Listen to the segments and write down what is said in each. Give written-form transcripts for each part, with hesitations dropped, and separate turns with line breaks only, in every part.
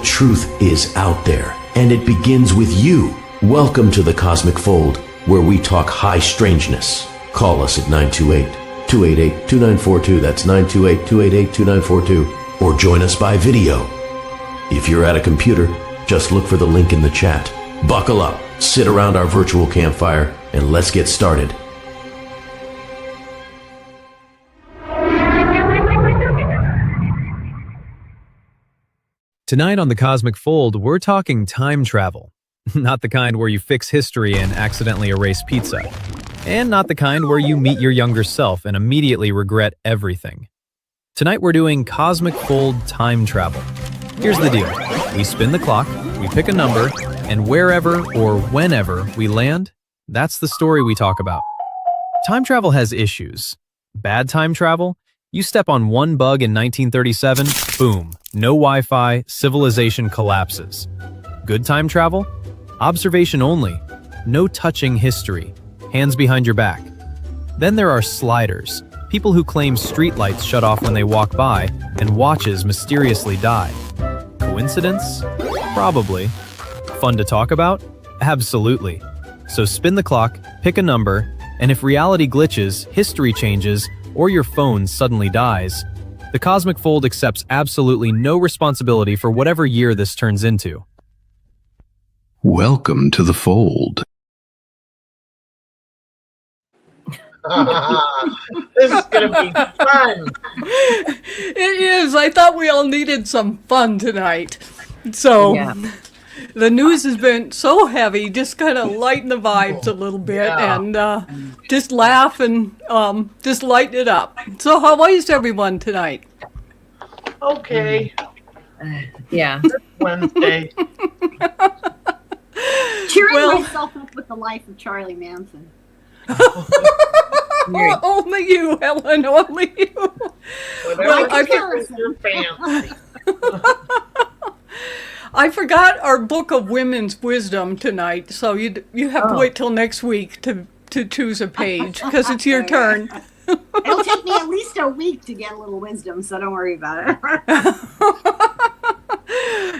truth is out there, and it begins with you. Welcome to the Cosmic Fold, where we talk high strangeness. Call us at 928-288-2942. That's 928-288-2942. Or join us by video. If you're at a computer, just look for the link in the chat. Buckle up, sit around our virtual campfire, and let's get started.
Tonight on the Cosmic Fold, we're talking time travel. Not the kind where you fix history and accidentally erase pizza. And not the kind where you meet your younger self and immediately regret everything. Tonight we're doing Cosmic Fold time travel. Here's the deal. We spin the clock, we pick a number, and wherever or whenever we land, that's the story we talk about. Time travel has issues. Bad time travel? You step on one bug in 1937, boom, no Wi-Fi, civilization collapses. Good time travel? Observation only, no touching history, hands behind your back. Then there are sliders, people who claim streetlights shut off when they walk by and watches mysteriously die. Coincidence? Probably. Fun to talk about? Absolutely. So spin the clock, pick a number, and if reality glitches, history changes, or your phone suddenly dies, the Cosmic Fold accepts absolutely no responsibility for whatever year this turns into.
Welcome to the Fold.
This is going to be fun.
It is. I thought we all needed some fun tonight. So the news has been so heavy, just kind of lighten the vibes a little bit and just laugh and just lighten it up. So how is everyone tonight?
Okay.
Yeah.
Wednesday.
Cheering myself up with the life of Charlie Manson.
Only you, Helen. Only you.
Your fancy.
I forgot our book of women's wisdom tonight, so you have to wait till next week to choose a page because it's your turn.
It'll take me at least a week to get a little wisdom, so don't worry about it.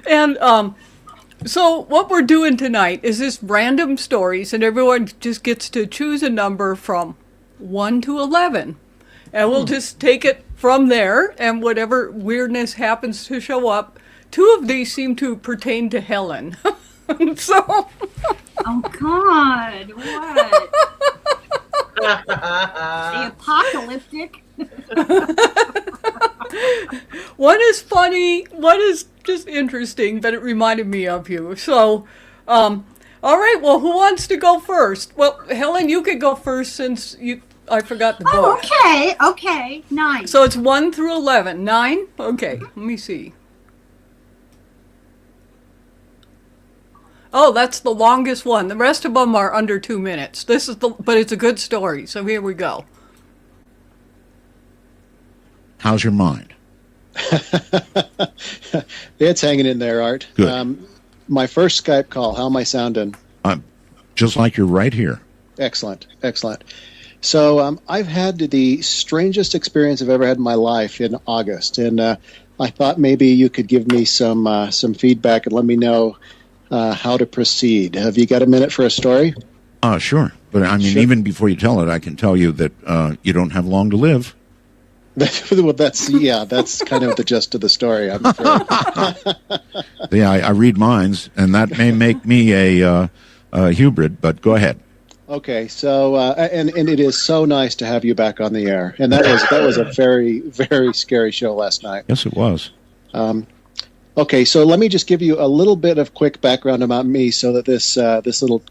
And so what we're doing tonight is this random stories, and everyone just gets to choose a number from 1 to 11. And we'll just take it from there, and whatever weirdness happens to show up. 2 of these seem to pertain to Helen. So.
Oh, God. What? The apocalyptic.
One is funny, one is just interesting, but it reminded me of you. So, all right, well, who wants to go first? Well, Helen, you could go first since I forgot the book.
Oh, okay, 9.
So it's 1 through 11. 9? Okay, let me see. Oh, that's the longest one. The rest of them are under 2 minutes. But it's a good story, so here we go.
How's your mind?
It's hanging in there, Art.
Good.
My first Skype call. How am I sounding?
Just like you're right here.
Excellent. So I've had the strangest experience I've ever had in my life in August, and I thought maybe you could give me some feedback and let me know how to proceed. Have you got a minute for a story?
Sure. But I mean, even before you tell it, I can tell you that you don't have long to live.
Well, that's kind of the gist of the story, I'm afraid.
Yeah, I read minds, and that may make me a hybrid, but go ahead.
Okay, so and it is so nice to have you back on the air, and that was a very, very scary show last night.
Yes, it was.
Okay, so let me just give you a little bit of quick background about me so that this little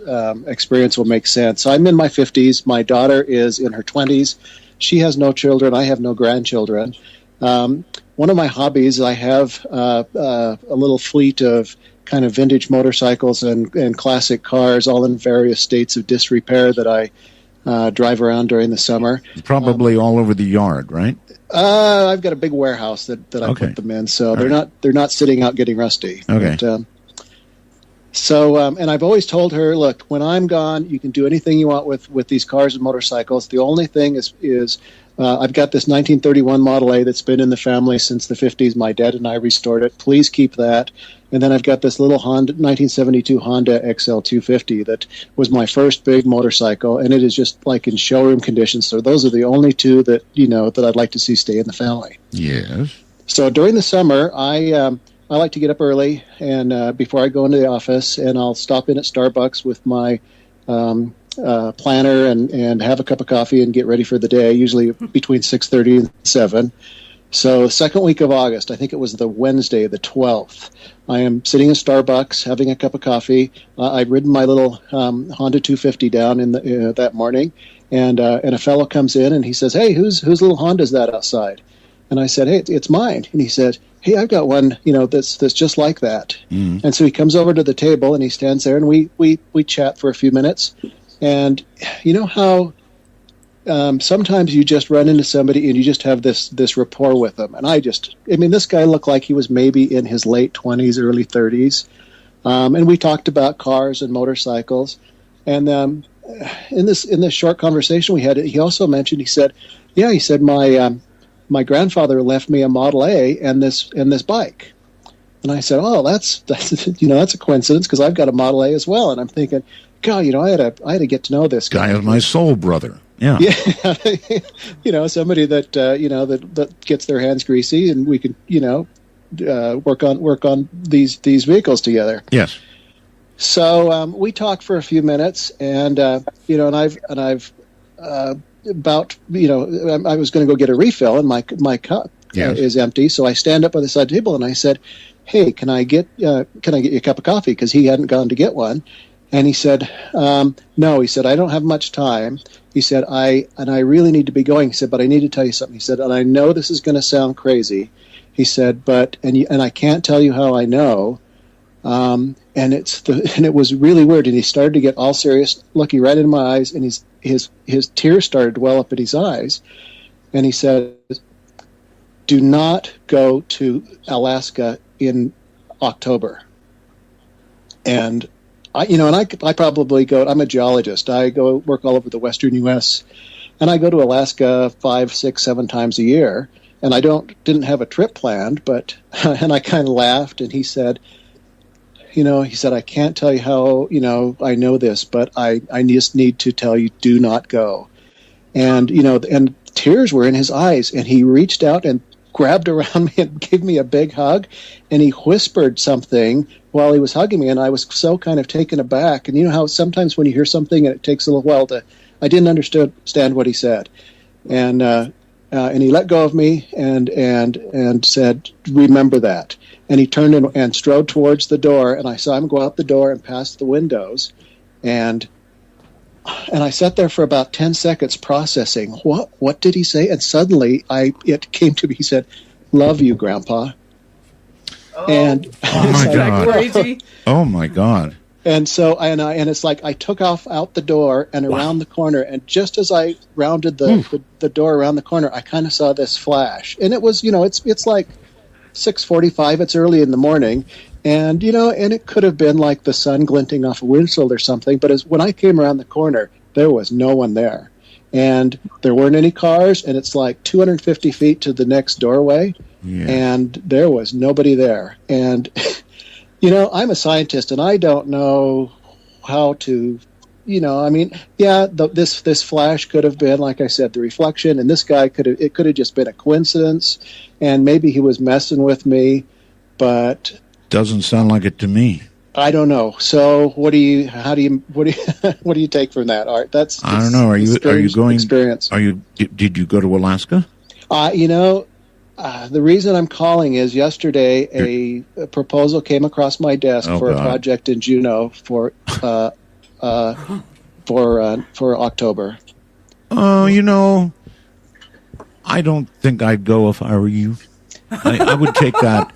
experience will make sense. So I'm in my 50s. My daughter is in her 20s. She has no children. I have no grandchildren. One of my hobbies, I have a little fleet of kind of vintage motorcycles and classic cars, all in various states of disrepair that I drive around during the summer.
Probably all over the yard, right?
I've got a big warehouse that I put them in, so they're not sitting out getting rusty.
Okay.
But, and I've always told her, look, when I'm gone, you can do anything you want with these cars and motorcycles. The only thing is I've got this 1931 Model A that's been in the family since the 50s. My dad and I restored it. Please keep that. And then I've got this little 1972 Honda XL250 that was my first big motorcycle, and it is just like in showroom condition. So those are the only two that that I'd like to see stay in the family.
Yes.
So during the summer, I like to get up early and before I go into the office, and I'll stop in at Starbucks with my planner and have a cup of coffee and get ready for the day, usually between 6:30 and 7. So second week of August, I think it was the Wednesday, the 12th, I am sitting in Starbucks having a cup of coffee. I'd ridden my little Honda 250 down in that morning, and a fellow comes in and he says, "Hey, whose little Honda is that outside?" And I said, "Hey, it's mine." And he said, "Hey, I've got one, that's just like that." Mm. And so he comes over to the table and he stands there and we chat for a few minutes. And you know how sometimes you just run into somebody and you just have this rapport with them. And this guy looked like he was maybe in his late 20s, early 30s. And we talked about cars and motorcycles. And in this short conversation we had, he also mentioned, he said, my grandfather left me a Model A and this bike. And I said, "Oh, that's a coincidence because I've got a Model A as well." And I'm thinking, God, I had to get to know this guy.
Guy is my soul brother. Yeah.
Yeah. Somebody that that gets their hands greasy, and we could work on these vehicles together.
Yes.
So we talked for a few minutes, and I was going to go get a refill, and my cup is empty. So I stand up by the side table and I said, "Hey, can I get you a cup of coffee?" Because he hadn't gone to get one. And he said, "No." He said, "I don't have much time." He said, I really need to be going." He said, "But I need to tell you something." He said, "And I know this is going to sound crazy." He said, "But and I can't tell you how I know." And it was really weird. And he started to get all serious, looking right into my eyes, and his tears started to well up in his eyes. And he said, "Do not go to Alaska in October." And I probably go. I'm a geologist. I go work all over the western U.S. and I go to Alaska 5, 6, 7 times a year. And I didn't have a trip planned, but and I kind of laughed. And he said, "I can't tell you how I know this, but I just need to tell you, do not go." And and tears were in his eyes, and he reached out and grabbed around me and gave me a big hug, and he whispered something while he was hugging me, and I was so kind of taken aback. And you know how sometimes when you hear something and it takes a little while I didn't understand what he said, and he let go of me and said, "Remember that." And he turned and strode towards the door, and I saw him go out the door and past the windows, and I sat there for about 10 seconds processing, what did he say? And suddenly it came to me. He said, "Love you, Grandpa."
Oh, and my God.
Crazy.
Oh my God.
And so and it's like I took off out the door and around the corner, and just as I rounded the door around the corner, I kind of saw this flash. And it was, it's like 6:45, it's early in the morning. And, and it could have been like the sun glinting off a windshield or something. But when I came around the corner, there was no one there. And there weren't any cars. And it's like 250 feet to the next doorway. Yeah. And there was nobody there. And, I'm a scientist and I don't know how to, this flash could have been, like I said, the reflection. And this guy it could have just been a coincidence. And maybe he was messing with me. But
doesn't sound like it to me.
I don't know. So what do you take from that, Art? I
don't know. Are you going
experience?
Did you go to Alaska?
The reason I'm calling is yesterday a proposal came across my desk for a project in Juneau for October.
Oh, I don't think I'd go if I were you. I would take that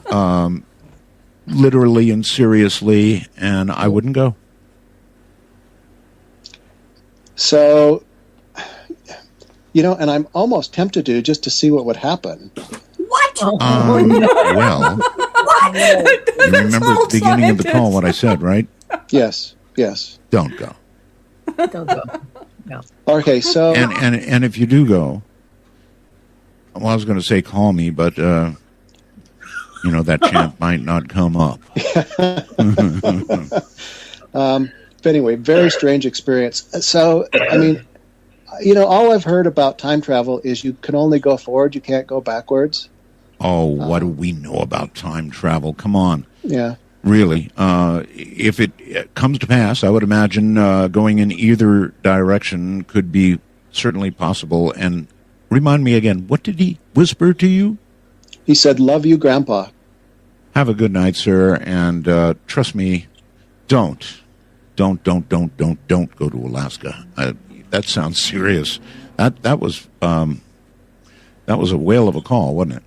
literally and seriously, and I wouldn't go.
So, and I'm almost tempted to just to see what would happen.
What?
Well, what? You remember at the beginning of the call what I said, right?
Yes.
Don't go.
Don't go. No.
Okay, so
and if you do go, Well, I was going to say call me, but that chant might not come up.
But anyway, very strange experience. So, I mean, all I've heard about time travel is you can only go forward, you can't go backwards.
Oh, what do we know about time travel? Come on.
Yeah.
Really. If it comes to pass, I would imagine going in either direction could be certainly possible. And remind me again, what did he whisper to you?
He said, "Love you, Grandpa."
Have a good night, sir. And trust me, don't go to Alaska. That sounds serious. That was a whale of a call, wasn't it?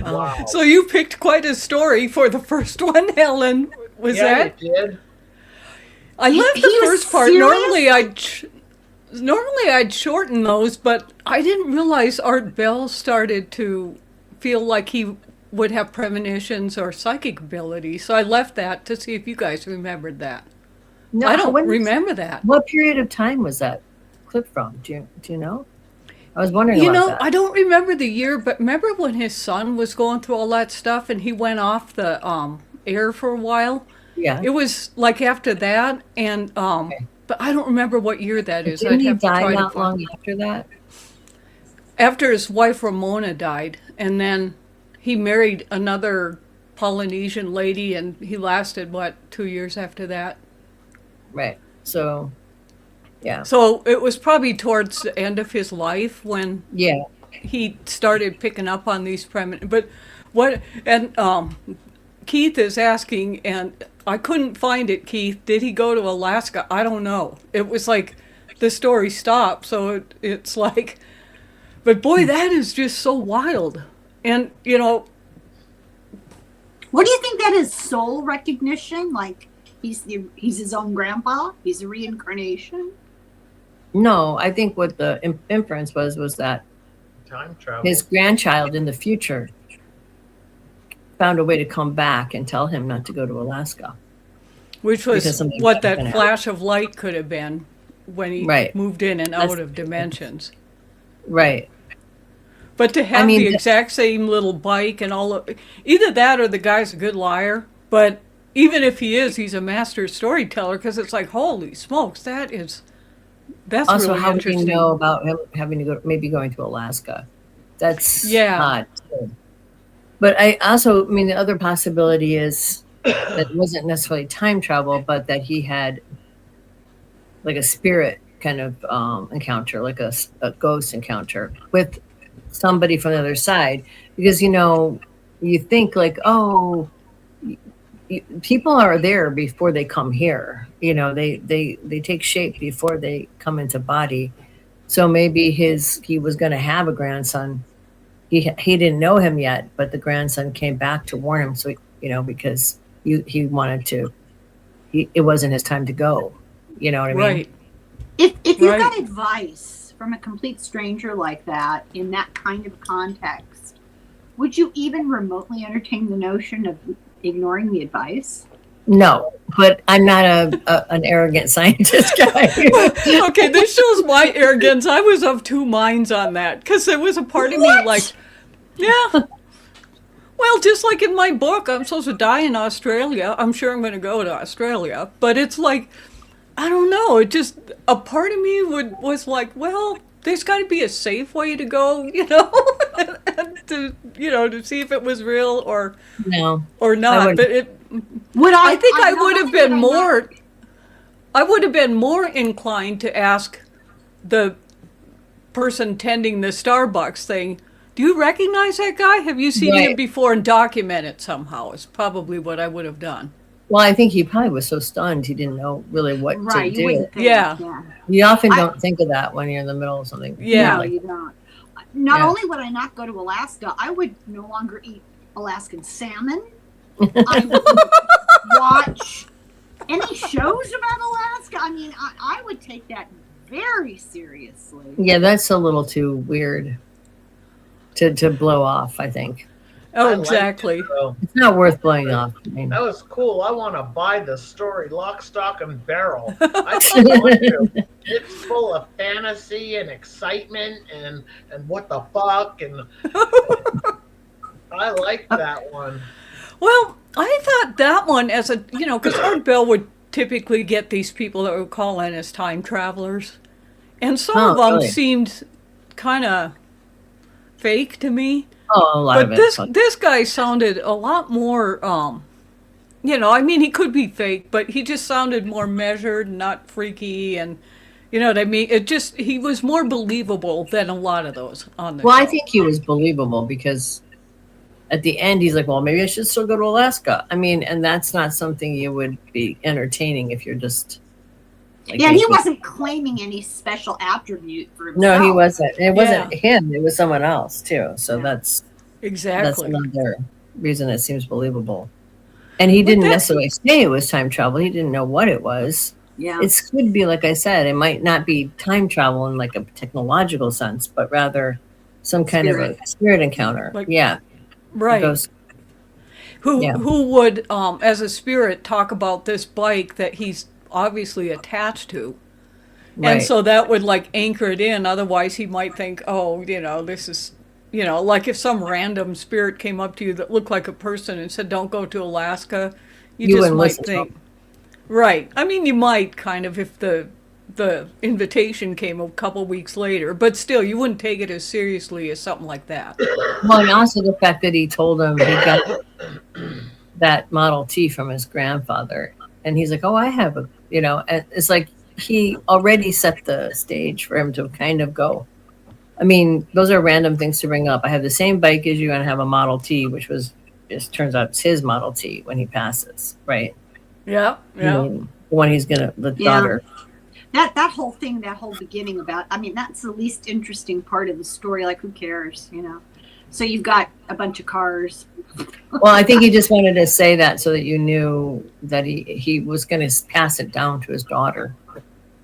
Wow.
So you picked quite a story for the first one, Helen. Was that?
You did.
I left
He
the
was
first part.
serious?
Normally I'd shorten those, but I didn't realize Art Bell started to feel like he would have premonitions or psychic ability. So I left that to see if you guys remembered that.
No,
I don't
when-
remember that.
What period of time was that clip from? Do you know? I was wondering about that.
I don't remember the year, but remember when his son was going through all that stuff and he went off the air for a while?
Yeah.
It was like after that, and but I don't remember what year that is.
Didn't
I'd
he
have to
die
try to
not
find.
long after that?
After his wife Ramona died, and then he married another Polynesian lady, and he lasted 2 years after that.
Right. So, yeah.
So it was probably towards the end of his life when
Yeah.
he started picking up on these premonitions. But what, and Keith is asking, and I couldn't find it, Keith, did he go to Alaska? I don't know. It was like the story stopped, so it's like, but boy, that is just so wild. And,
What do you think that is? Soul recognition? Like he's his own grandpa? He's a reincarnation?
No, I think what the inference was that
Time travel.
his grandchild in the future found a way to come back and tell him not to go to Alaska.
which
Because
was
something
what
was
that
gonna
flash of light could have been when he
Right.
moved in and out
That's-
of dimensions.
Right.
But to have
mean,
the
the-
exact same little bike and all of, either that or the guy's a good liar. But even if he is, he's a master storyteller, because it's like, holy smokes, that's
Also,
really
how would
interesting.
you know about him having to go, maybe going to Alaska? That's
Yeah.
odd. Too. But the other possibility is that it wasn't necessarily time travel, but that he had like a spirit kind of encounter, like a ghost encounter with somebody from the other side. Because, you think like, oh, people are there before they come here. They take shape before they come into body. So maybe he was going to have a grandson. He didn't know him yet, but the grandson came back to warn him. So because he wanted to. It wasn't his time to go. You know what I mean?
Right.
If you
Right.
got advice from a complete stranger like that in that kind of context, would you even remotely entertain the notion of ignoring the advice?
No, but I'm not an arrogant scientist guy.
Okay, this shows my arrogance. I was of two minds on that, because there was a part of me like, yeah. Well, just like in my book, I'm supposed to die in Australia. I'm sure I'm going to go to Australia. But it's like, I don't know. It just, a part of me was like, well, there's got to be a safe way to go, to see if it was real or
No,
or
I
not.
wouldn't.
But I think I would have been more. I would have been more inclined to ask the person tending the Starbucks thing, do you recognize that guy? Have you seen him
Right.
before, and document it somehow is probably what I would have done.
Well, I think he probably was so stunned he didn't know really what
Right,
to
you
do.
wouldn't think.
Yeah.
You often don't think of that when you're in the middle of something.
Yeah.
No,
Like,
you don't. Not
Yeah.
only would I not go to Alaska, I would no longer eat Alaskan salmon. I wouldn't watch any shows about Alaska. I mean, I would take that very seriously.
yeah, that's a little too weird to blow off, I think.
Oh,
I liked it,
exactly.
though.
It's not worth blowing off. I mean,
That was cool. I want to buy the story, lock, stock, and barrel. I don't want to. It's full of fantasy and excitement and what the fuck, and I like that one.
Well, I thought that one as a, because Art Bell would typically get these people that would call in as time travelers. And some of them
really?
seemed kind of fake to me.
Oh, a lot
But
of it.
this guy sounded a lot more, I mean, he could be fake, but he just sounded more measured, not freaky, and you know what I mean? He was more believable than a lot of those on the
Well,
show.
I think he was believable because at the end he's like, well, maybe I should still go to Alaska. I mean, and that's not something you would be entertaining if you're just. Like,
Yeah, he wasn't claiming any special attribute for himself.
No, he wasn't. It wasn't him. It was someone else too. So that's
Exactly.
another reason it seems believable. And he didn't necessarily say it was time travel. He didn't know what it was.
Yeah.
It could be, like I said, it might not be time travel in like a technological sense, but rather some kind of a spirit encounter.
Like-
yeah.
Right.
Ghost.
Who would, as a spirit, talk about this bike that he's obviously attached to.
Right.
And so that would like anchor it in. Otherwise, he might think, oh, this is, like if some random spirit came up to you that looked like a person and said, don't go to Alaska, you just
wouldn't
might
listen to
think.
him.
Right. I mean, you might kind of if the invitation came a couple weeks later, but still, you wouldn't take it as seriously as something like that.
Well, and also the fact that he told him he got that Model T from his grandfather. And he's like, oh, I have a, and it's like he already set the stage for him to kind of go. I mean, those are random things to bring up. I have the same bike as you and I have a Model T, which just turns out it's his Model T when he passes, right?
Yeah, yeah.
I mean, the one he's the daughter.
That whole thing, that whole beginning about, I mean, that's the least interesting part of the story. Like, who cares, So you've got a bunch of cars.
Well, I think he just wanted to say that so that you knew that he was going to pass it down to his daughter.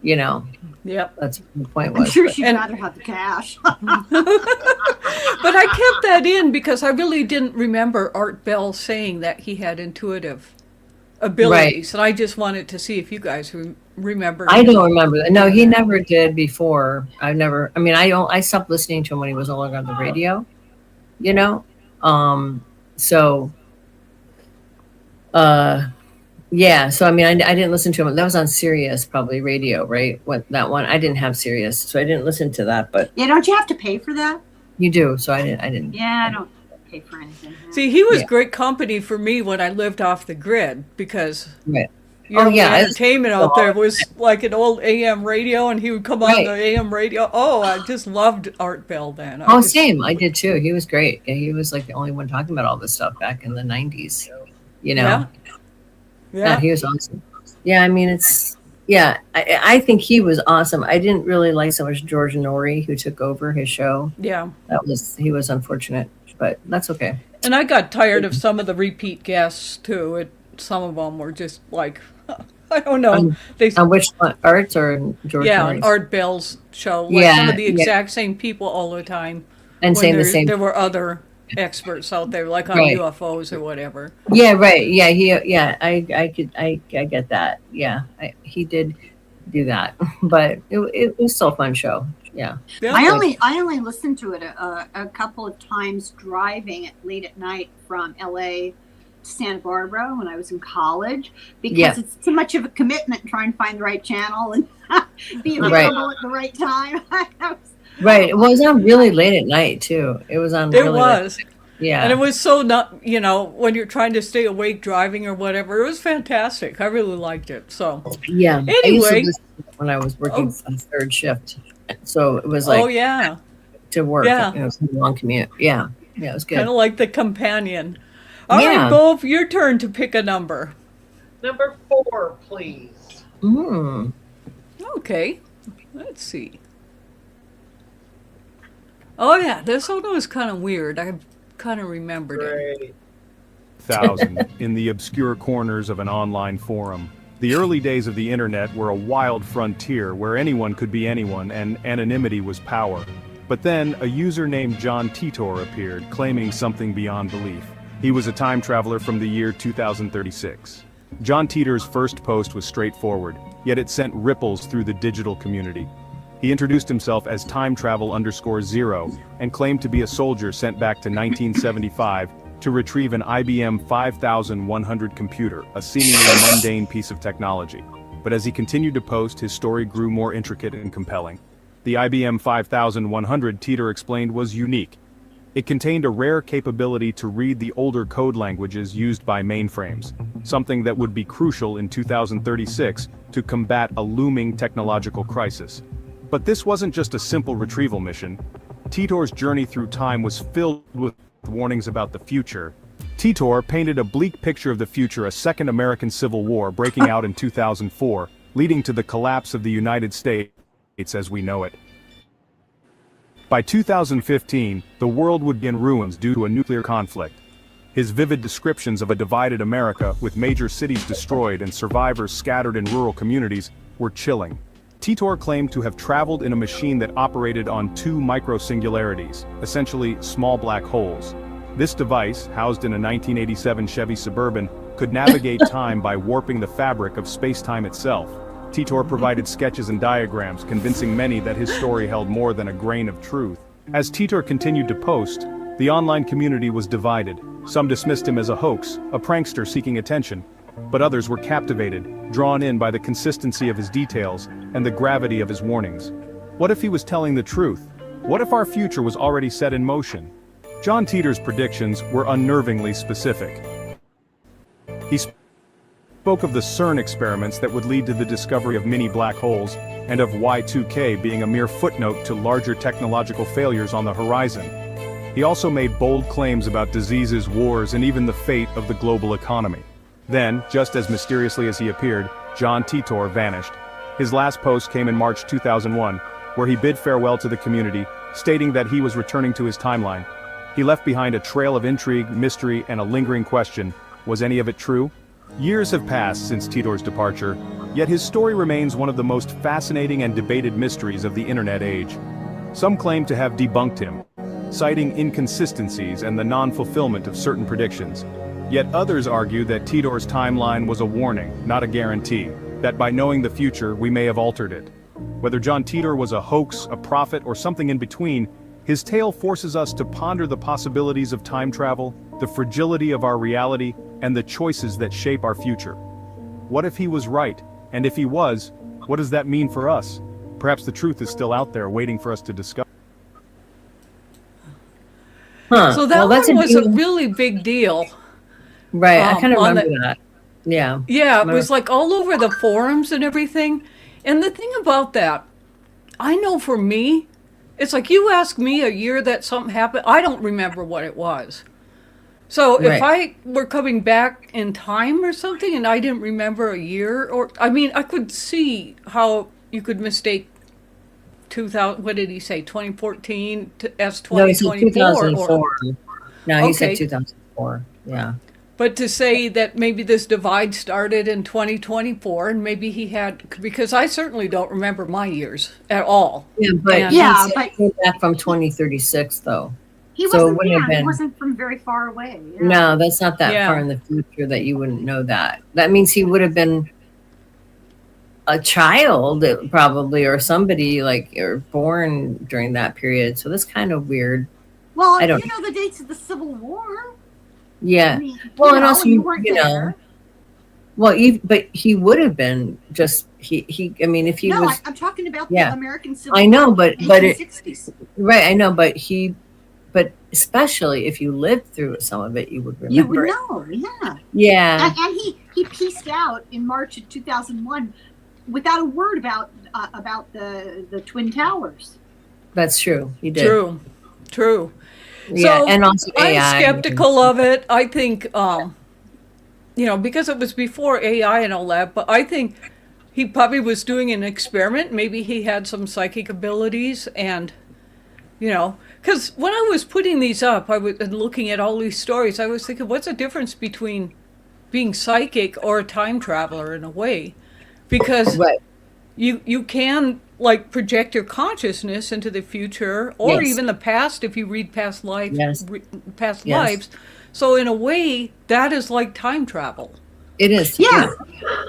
Yep.
That's what the point
I'm
was.
sure she'd rather have the cash.
But I kept that in because I really didn't remember Art Bell saying that he had intuitive abilities. And I just wanted to see if you guys remember.
I don't remember that. No, he never did before. I stopped listening to him when he was no longer on the radio, So, so I didn't listen to him. That was on Sirius, probably radio, right? That one, I didn't have Sirius, so I didn't listen to that. But
Yeah, don't you have to pay for that?
you do, so I didn't.
Yeah, I don't pay for anything.
See, he was great company for me when I lived off the grid because
Right.
the entertainment out there was like an old AM radio, and he would come on the AM radio. Oh, I just loved Art Bell then.
Same. I did too. He was great. Yeah, he was like the only one talking about all this stuff back in the 90s.
Yeah.
Yeah, he was awesome. Yeah, I think he was awesome. I didn't really like so much George Norrie, who took over his show.
Yeah.
He was unfortunate, but that's okay.
And I got tired of some of the repeat guests too. Some of them were just like, I don't know.
On which one, Art's or George Norrie's?
Art Bell's show. Like some of the exact same people all the time.
And saying the same.
There were other experts out there, like on UFOs or whatever.
Yeah, right. Yeah, I get that. Yeah, he did do that, but it was still a fun show. Yeah.
I only listened to it a couple of times driving late at night from LA to Santa Barbara when I was in college because it's too much of a commitment trying to find the right channel and be available at the right time.
Right. It was on really late at night too. It was on. Really
was.
Late. Yeah.
And it was so not, when you're trying to stay awake driving or whatever, it was fantastic. I really liked it. So
yeah.
Anyway,
I used to listen to it when I was working on third shift, so it was like to work.
Yeah.
It was a long commute. Yeah. Yeah, it was good.
Kind of like the companion. All right, Bove, your turn to pick a number.
Number 4, please.
Okay. Let's see. Oh, yeah. This one was kind of weird. I kind of remembered it.
1000 in the obscure corners of an online forum. The early days of the internet were a wild frontier where anyone could be anyone and anonymity was power. But then a user named John Titor appeared, claiming something beyond belief. He was a time traveler from the year 2036. John Titor's first post was straightforward, yet it sent ripples through the digital community. He introduced himself as time-travel_0 and claimed to be a soldier sent back to 1975 to retrieve an IBM 5100 computer, a seemingly mundane piece of technology. But as he continued to post, his story grew more intricate and compelling. The IBM 5100, Teeter explained, was unique. It contained a rare capability to read the older code languages used by mainframes, something that would be crucial in 2036 to combat a looming technological crisis. But this wasn't just a simple retrieval mission. Titor's journey through time was filled with warnings about the future. Titor painted a bleak picture of the future, a second American Civil War breaking out in 2004, leading to the collapse of the United States as we know it. By 2015, the world would be in ruins due to a nuclear conflict. His vivid descriptions of a divided America with major cities destroyed and survivors scattered in rural communities were chilling. Titor claimed to have traveled in a machine that operated on two microsingularities, essentially small black holes. This device, housed in a 1987 Chevy Suburban, could navigate time by warping the fabric of space-time itself. Titor provided sketches and diagrams, convincing many that his story held more than a grain of truth. As Titor continued to post, the online community was divided. Some dismissed him as a hoax, a prankster seeking attention, but others were captivated, drawn in by the consistency of his details and the gravity of his warnings. What if he was telling the truth? What if our future was already set in motion? John Titor's predictions were unnervingly specific. He spoke of the CERN experiments that would lead to the discovery of mini black holes, and of Y2K being a mere footnote to larger technological failures on the horizon. He also made bold claims about diseases, wars, and even the fate of the global economy. Then, just as mysteriously as he appeared, John Titor vanished. His last post came in March 2001, where he bid farewell to the community, stating that he was returning to his timeline. He left behind a trail of intrigue, mystery, and a lingering question: was any of it true? Years have passed since Titor's departure, yet his story remains one of the most fascinating and debated mysteries of the internet age. Some claim to have debunked him, citing inconsistencies and the non-fulfillment of certain predictions. Yet others argue that Titor's timeline was a warning, not a guarantee, that by knowing the future we may have altered it. Whether John Titor was a hoax, a prophet, or something in between, his tale forces us to ponder the possibilities of time travel, the fragility of our reality, and the choices that shape our future. What if he was right? And if he was, what does that mean for us? Perhaps the truth is still out there waiting for us to discover.
So that one was a really big deal.
Right, I kind of remember that. Yeah.
Yeah, it was like all over the forums and everything. And the thing about that, I know for me, it's like you ask me a year that something happened, I don't remember what it was. So if I were coming back in time or something and I didn't remember a year, or I mean, I could see how you could mistake 2000, what did he say, 2014 as 2024?
No, he said 2004. No, he said 2004, yeah.
But to say that maybe this divide started in 2024 and maybe he had, because I certainly don't remember my years at all.
Yeah, but he came back from 2036 though.
He wasn't from very far away. Yeah.
No, that's not that far in the future that you wouldn't know that. That means he would have been a child probably, or somebody like, or born during that period. So that's kind of weird.
Well, I don't know the dates of the Civil War.
Yeah.
I mean,
well, and also,
you weren't there.
Well, but he would have been just he. I mean, if he was.
No, I'm talking about the American Civil War.
I know, but
1860s.
Right, I know, but especially if you lived through some of it, you would remember.
You would know, yeah.
Yeah.
And he pieced out in March of 2001 without a word about the Twin Towers.
That's true. He did.
True.
Yeah,
so
and also AI.
I'm skeptical of it. I think, because it was before AI and all that, but I think he probably was doing an experiment. Maybe he had some psychic abilities and, because when I was putting these up, and looking at all these stories, I was thinking, what's the difference between being psychic or a time traveler in a way? Because you can project your consciousness into the future or even the past if you read past lives. Lives. So in a way, that is like time travel.
It is.
Yeah.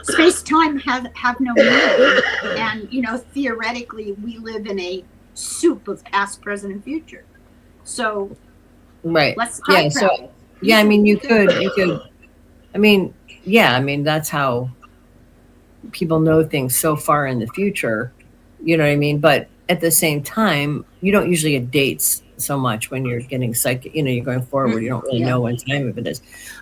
Space-time have no meaning. And, theoretically, we live in a soup of past, present, and future. So,
right.
let's time travel.
So, yeah, I mean, you could, I mean, yeah, I mean, that's how people know things so far in the future, you know what I mean? But at the same time, you don't usually get dates so much when you're getting psychic, you're going forward, you don't really know when time of it is.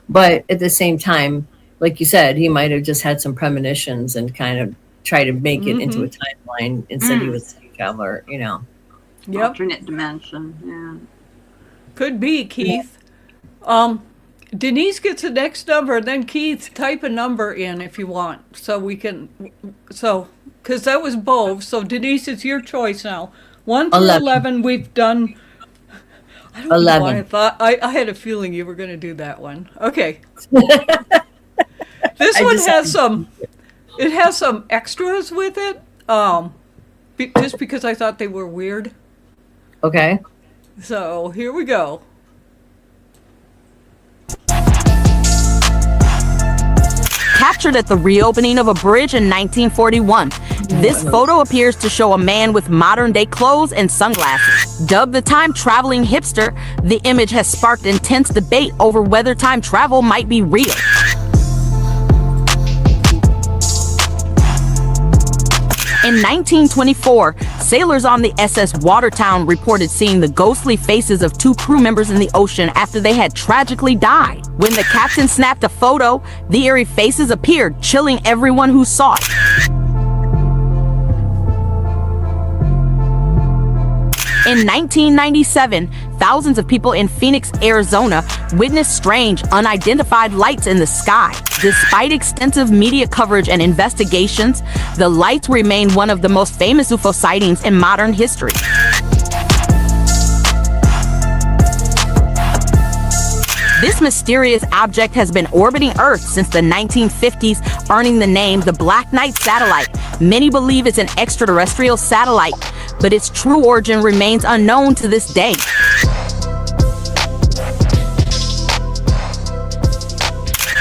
But at the same time, like you said, he might have just had some premonitions and kind of try to make it into a timeline and said he was a time traveler,
Yep.
Alternate dimension. Yeah.
Could be, Keith. Denise gets the next number, then Keith, type a number in if you want, so we can, because that was Bove, so Denise, it's your choice now. 1 through 11, we've done, I don't
11.
know why I had a feeling you were going to do that one. Okay. This one has some extras with it, just because I thought they were weird.
Okay.
So, here we go.
Captured at the reopening of a bridge in 1941. This photo appears to show a man with modern-day clothes and sunglasses. Dubbed the time-traveling hipster, the image has sparked intense debate over whether time travel might be real. In 1924, sailors on the SS Watertown reported seeing the ghostly faces of 2 crew members in the ocean after they had tragically died. When the captain snapped a photo, the eerie faces appeared, chilling everyone who saw it. In 1997, thousands of people in Phoenix, Arizona witnessed strange, unidentified lights in the sky. Despite extensive media coverage and investigations, the lights remain one of the most famous UFO sightings in modern history. This mysterious object has been orbiting Earth since the 1950s, earning the name the Black Knight satellite. Many believe it's an extraterrestrial satellite, but its true origin remains unknown to this day.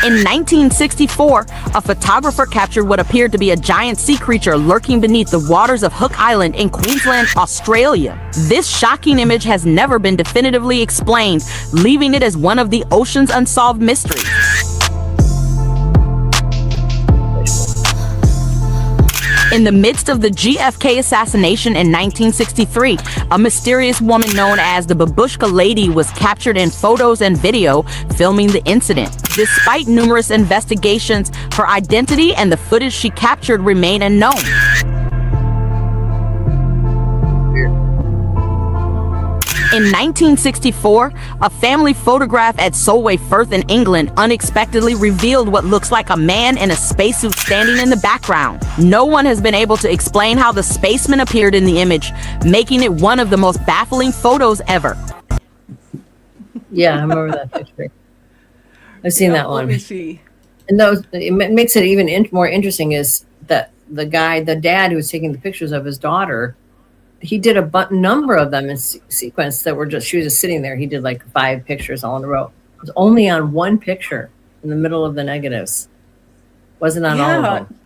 In 1964, a photographer captured what appeared to be a giant sea creature lurking beneath the waters of Hook Island in Queensland, Australia. This shocking image has never been definitively explained, leaving it as one of the ocean's unsolved mysteries. In the midst of the GFK assassination in 1963, a mysterious woman known as the Babushka Lady was captured in photos and video filming the incident. Despite numerous investigations, her identity and the footage she captured remain unknown. In 1964, a family photograph at Solway Firth in England unexpectedly revealed what looks like a man in a spacesuit standing in the background. No one has been able to explain how the spaceman appeared in the image, making it one of the most baffling photos ever.
Yeah, I remember that picture. I've seen that one.
Let me see.
And it makes it even more interesting is that the dad who was taking the pictures of his daughter, he did a number of them in sequence that were she was just sitting there. He did like 5 pictures all in a row. It was only on one picture in the middle of the negatives. Wasn't on all of them.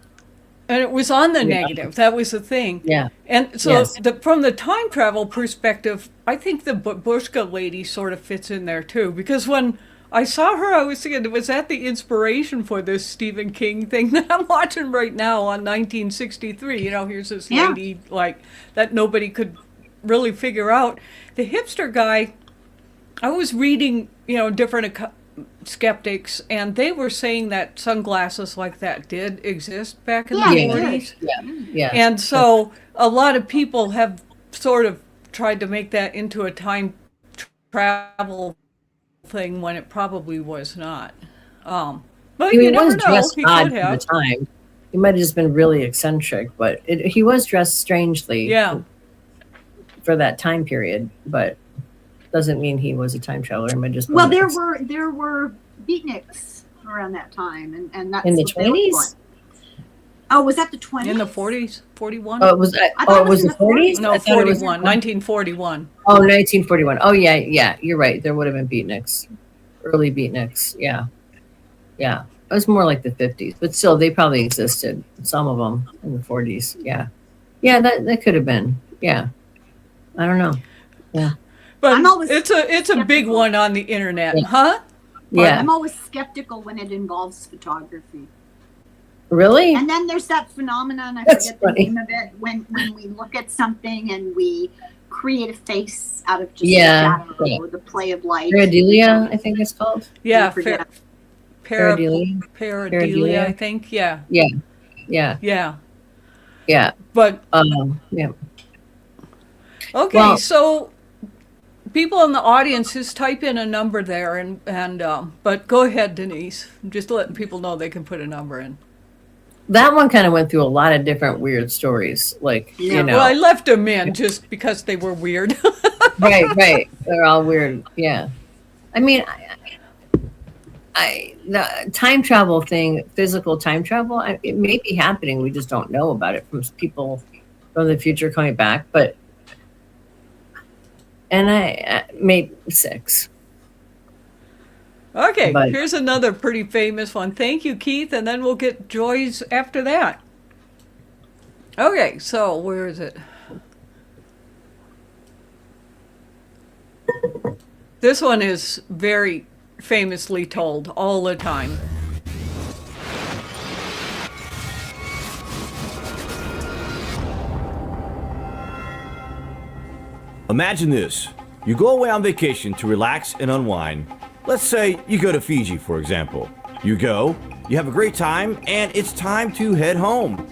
And it was on the negative. That was the thing.
Yeah.
And so from the time travel perspective, I think the Babushka Lady sort of fits in there too. Because when I saw her, I was thinking, was that the inspiration for this Stephen King thing that I'm watching right now on 1963? Here's this lady like that nobody could really figure out. The hipster guy, I was reading, different skeptics, and they were saying that sunglasses like that did exist back in the 40s.
Yeah.
And so a lot of people have sort of tried to make that into a time travel thing when it probably was not. But you never know. He could have.
At the time. He might have just been really eccentric, but he was dressed strangely.
Yeah.
For that time period, but doesn't mean he was a time traveler. He might just
there were beatniks around that time, and that's
in the 20s.
Oh, was that the 20s?
In the 40s, 41.
Oh, it was the 40s.
No, 41. 1941.
Oh, 1941. Oh, yeah. You're right. There would have been beatniks, early beatniks. Yeah. It was more like the 50s, but still, they probably existed. Some of them in the 40s. Yeah. Yeah, that could have been. Yeah. I don't know. Yeah.
But
I'm always
it's a big one on the internet, huh?
Yeah.
I'm always skeptical when it involves photography.
Really?
And then there's that phenomenon, I
That's
forget the
funny.
name of it, when we look at something and we create a face out of just
Yeah,
a shadow or the play of light.
Pareidolia, I think it's called.
Yeah,
I forget.
Pareidolia.
Pareidolia, I think. Yeah.
Yeah. Yeah.
Yeah.
Yeah.
But
yeah.
okay,
Well-
so people in the audience just type in a number there, and but go ahead, Denise. Just letting people know they can put a number in.
That one kind of went through a lot of different weird stories. Like, you know.
Well, I left them in just because they were weird.
right. They're all weird. Yeah. I mean, the time travel thing, physical time travel, it may be happening. We just don't know about it from people from the future coming back. But, and I made 6.
Okay,
But-
here's another pretty famous one. Thank you, Keith, and then we'll get Joy's after that. Okay, so where is it? This one is very famously told all the time.
Imagine this. You go away on vacation to relax and unwind. Let's say you go to Fiji, for example. You go, you have a great time, and it's time to head home.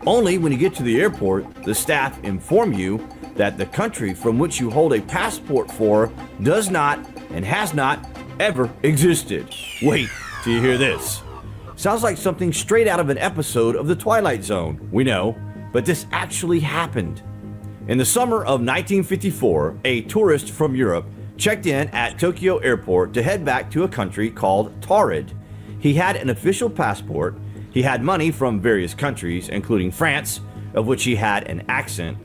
Only when you get to the airport, the staff inform you that the country from which you hold a passport for does not and has not ever existed. Wait till you hear this. Sounds like something straight out of an episode of The Twilight Zone. We know, but this actually happened. In the summer of 1954, a tourist from Europe checked in at Tokyo Airport to head back to a country called Taurid. He had an official passport, he had money from various countries, including France, of which he had an accent.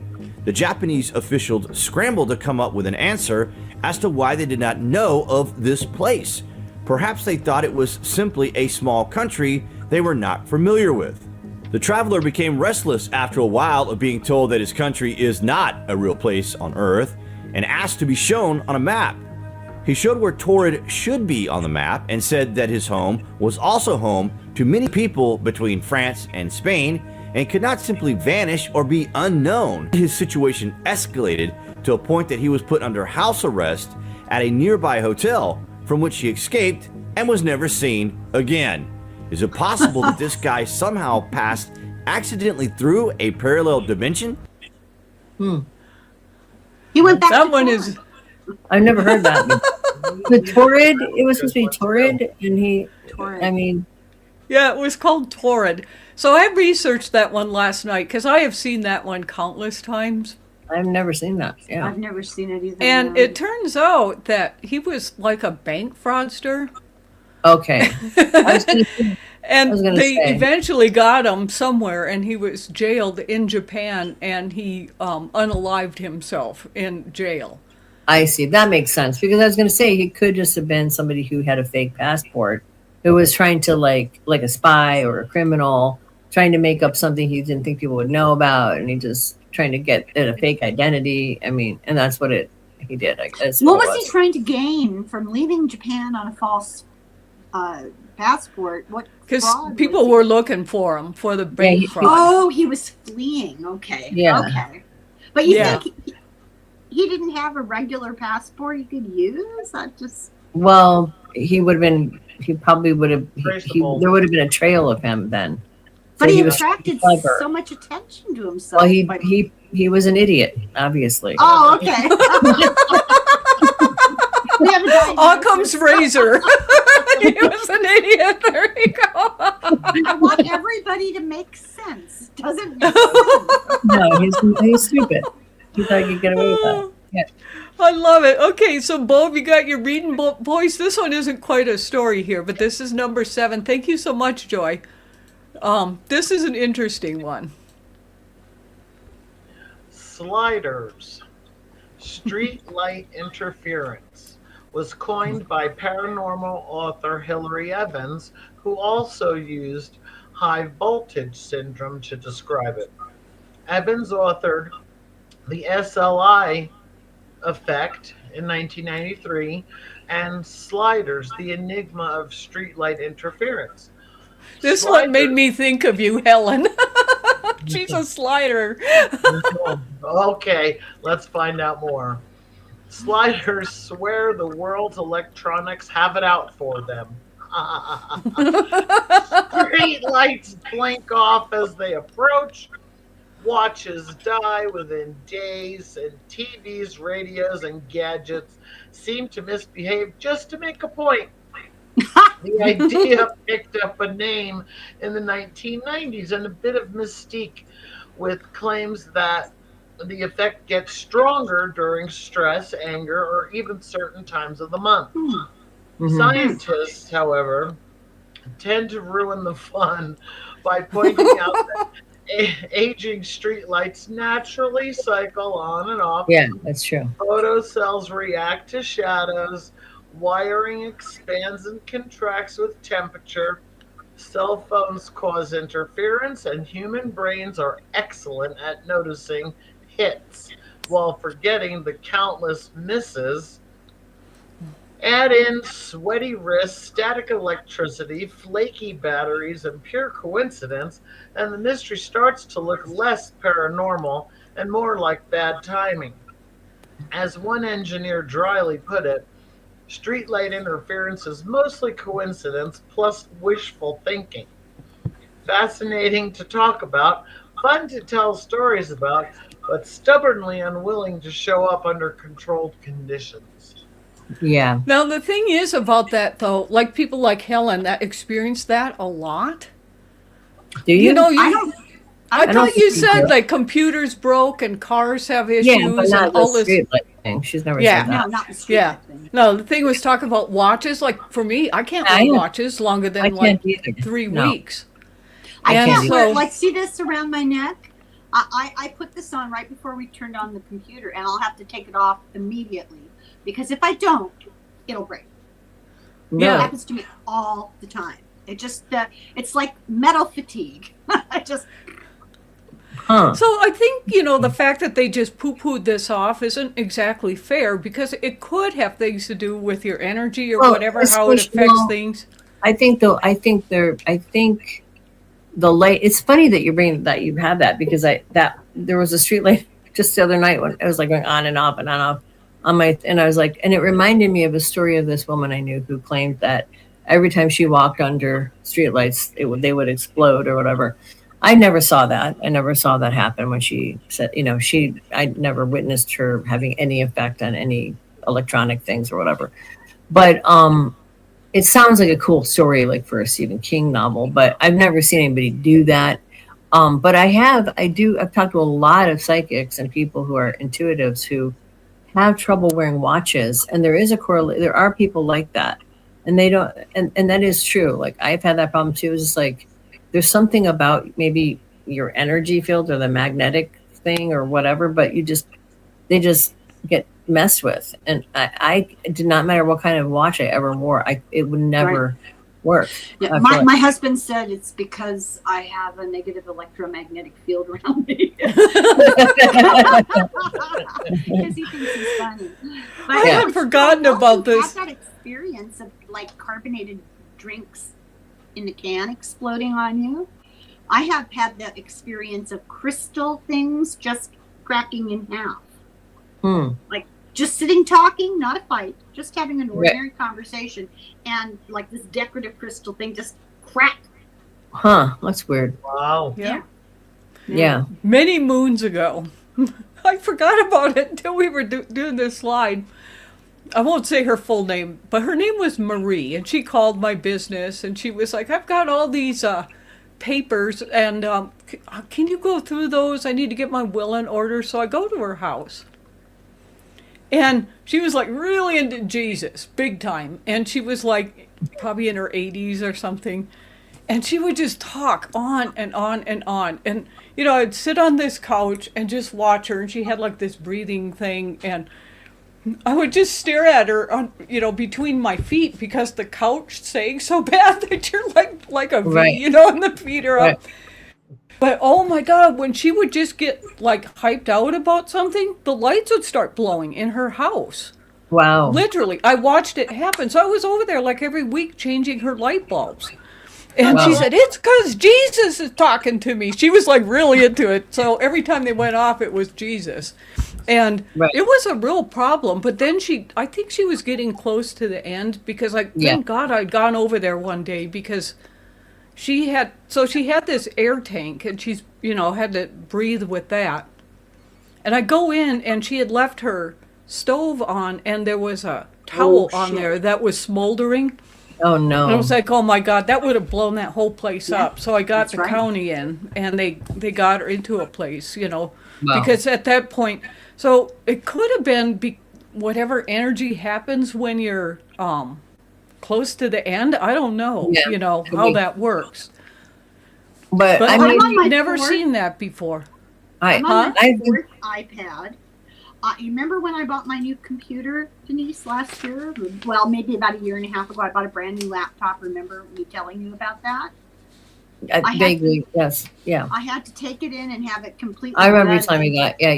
The Japanese officials scrambled to come up with an answer as to why they did not know of this place. Perhaps they thought it was simply a small country they were not familiar with. The traveler became restless after a while of being told that his country is not a real place on Earth and asked to be shown on a map. He showed where Taurid should be on the map and said that his home was also home to many people between France and Spain and could not simply vanish or be unknown. His situation escalated to a point that he was put under house arrest at a nearby hotel from which he escaped and was never seen again. Is it possible that this guy somehow passed accidentally through a parallel dimension?
He went back.
That
to
one
Taurid.
is
I've never heard that. The Taurid, it was supposed to be Taurid, and I mean,
Yeah, it was called Taurid. So I researched that one last night because I have seen that one countless times.
I've never seen that. Yeah.
I've never seen it either.
And
no.
it turns out that he was like a bank fraudster.
Okay.
And
was gonna
they
say.
eventually got him somewhere, and he was jailed in Japan, and he unalived himself in jail.
I see. That makes sense because I was going to say he could just have been somebody who had a fake passport, who was trying to like a spy or a criminal, trying to make up something he didn't think people would know about, and he just trying to get a fake identity. I mean, and that's what he did. I guess.
What was he trying to gain from leaving Japan on a false passport? What?
Because
fraud
people
was he-
were looking for him for the bank
he-
fraud.
Oh, he was fleeing. Okay.
Yeah.
Okay. But you
Yeah.
think he didn't have a regular passport he could use? That just.
Well, he would have been. He probably would have.
Traceable.
There would have been a trail of him then.
But
So
he
was
attracted
clever.
so much attention to himself.
Well,
by-
he was an idiot, obviously.
Oh, okay. We have a diagnosis.
Occam's razor. He was an idiot. There you go.
I want everybody to make sense. Doesn't make sense.
No, he's stupid. He thought he could get away with that. Yeah.
I love it. Okay, so Bove, you got your reading voice. This one isn't quite a story here, but this is number 7. Thank you so much, Joy. This is an interesting one.
Sliders. Streetlight interference was coined by paranormal author Hilary Evans, who also used high voltage syndrome to describe it. Evans authored The SLI Effect in 1993 and Sliders, The Enigma of Streetlight Interference.
This one made me think of you, Helen. She's a slider.
Okay, let's find out more. Sliders swear the world's electronics have it out for them. Street lights blink off as they approach. Watches die within days, and TVs, radios, and gadgets seem to misbehave just to make a point. The idea picked up a name in the 1990s and a bit of mystique, with claims that the effect gets stronger during stress, anger, or even certain times of the month. Scientists, however, tend to ruin the fun by pointing out that aging streetlights naturally cycle on and off.
Yeah, that's true.
Photocells react to shadows. Wiring expands and contracts with temperature. Cell phones cause interference, and human brains are excellent at noticing hits while forgetting the countless misses. Add in sweaty wrists, static electricity, flaky batteries, and pure coincidence, and the mystery starts to look less paranormal and more like bad timing. As one engineer dryly put it, streetlight interference is mostly coincidence plus wishful thinking. Fascinating to talk about, fun to tell stories about, but stubbornly unwilling to show up under controlled conditions.
Yeah.
Now, the thing is about that, though, like people like Helen that experience that a lot.
Do you?
You know,
I
thought
don't
you
think
said
so.
like computers broke and cars have issues
Yeah, but not
and all
the
this.
streetlight thing. She's never
Yeah.
said that.
No, not the street
Yeah.
thing.
No, the thing was talking about watches. Like for me, I can't
I
wear
am-
watches longer
I
than
can't
like
either.
3
No.
weeks.
I
And
can't wear
so-
like see this around my neck. I put this on right before we turned on the computer, and I'll have to take it off immediately because if I don't, it'll break. It
Really?
happens to me all the time. It just it's like metal fatigue. I just
Huh.
So I think, the fact that they just poo-pooed this off isn't exactly fair because it could have things to do with your energy or
Well,
whatever, how it affects
well,
things.
I think the light. It's funny that you have that because there was a street light just the other night when it was like going on and off and on and off on my, and I was like, and it reminded me of a story of this woman I knew who claimed that every time she walked under streetlights, they would explode or whatever. I never saw that. I never saw that happen when she said, I never witnessed her having any effect on any electronic things or whatever. But it sounds like a cool story, like for a Stephen King novel, but I've never seen anybody do that. But I've talked to a lot of psychics and people who are intuitives who have trouble wearing watches. And there is there are people like that. And they don't, and that is true. Like I've had that problem too. It's just like, there's something about maybe your energy field or the magnetic thing or whatever, but they just get messed with. And I it did not matter what kind of watch I ever wore. it would never work.
yeah, my husband said it's because I have a negative electromagnetic field around me. Because he thinks it's funny. But
I had forgotten about this.
I had that experience of like carbonated drinks in the can exploding on you. I have had that experience of crystal things just cracking in half. Like just sitting talking, not a fight, just having an ordinary conversation, and like this decorative crystal thing just crack.
Huh, that's weird.
Wow.
Yeah.
Many moons ago. I forgot about it until we were doing this slide. I won't say her full name, but her name was Marie, and she called my business, and she was like, I've got all these papers, and can you go through those? I need to get my will in order. So I go to her house. And she was like really into Jesus, big time. And she was like probably in her 80s or something. And she would just talk on and on and on. And, I'd sit on this couch and just watch her. And she had like this breathing thing. And I would just stare at her on, between my feet because the couch sang so bad that you're like a V,
Right.
And the feet are up.
Right.
But oh my God, when she would just get like hyped out about something, the lights would start blowing in her house.
Wow.
Literally, I watched it happen. So I was over there like every week changing her light bulbs. And she said, it's because Jesus is talking to me. She was like really into it. So every time they went off, it was Jesus. And it was a real problem. But then I think she was getting close to the end because thank God I'd gone over there one day because she had this air tank and she's, had to breathe with that. And I go in and she had left her stove on and there was a towel on there that was smoldering.
Oh no.
And I was like, oh my God, that would have blown that whole place up. So I got the county in and they got her into a place, because at that point, so it could have been whatever energy happens when you're close to the end. I don't know, how that works. But I've never seen that before.
I'm on my fourth iPad. You remember when I bought my new computer, Denise, last year? Well, maybe about a year and a half ago, I bought a brand new laptop. Remember me telling you about that?
Vaguely, yes. Yeah.
I had to take it in and have it completely.
I remember you telling me that. Yeah.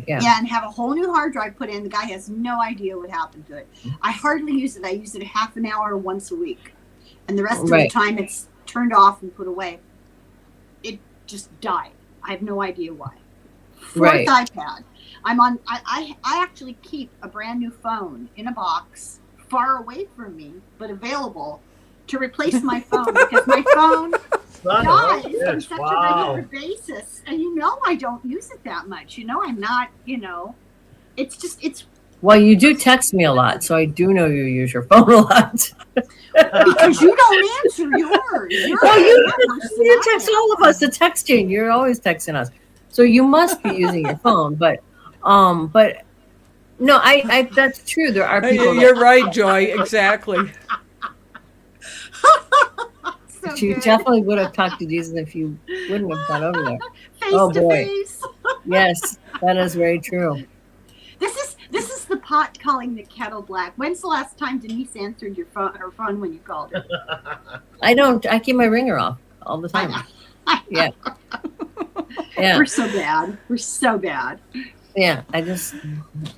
Yeah, and have a whole new hard drive put in. The guy has no idea what happened to it. I hardly use it. I use it a half an hour once a week. And the rest of the time, it's turned off and put away. It just died. I have no idea why. Fourth iPad. I actually keep a brand new phone in a box far away from me, but available to replace my phone because my phone dies on such a regular basis. And I don't use it that much. I'm not, it's.
Well, you do text me a lot, so I do know you use your phone a lot.
Because you don't answer yours.
You text all of us, the texting. You're always texting us. So you must be using your phone, but no, I that's true. There are people.
You're right, Joy. Exactly.
You definitely would have talked to Jesus if you wouldn't have gone over there. Oh boy. Yes, that is very true.
This is the pot calling the kettle black. When's the last time Denise answered her phone when you called her?
I don't. I keep my ringer off all the time. Yeah. Yeah.
We're so bad.
Yeah, I just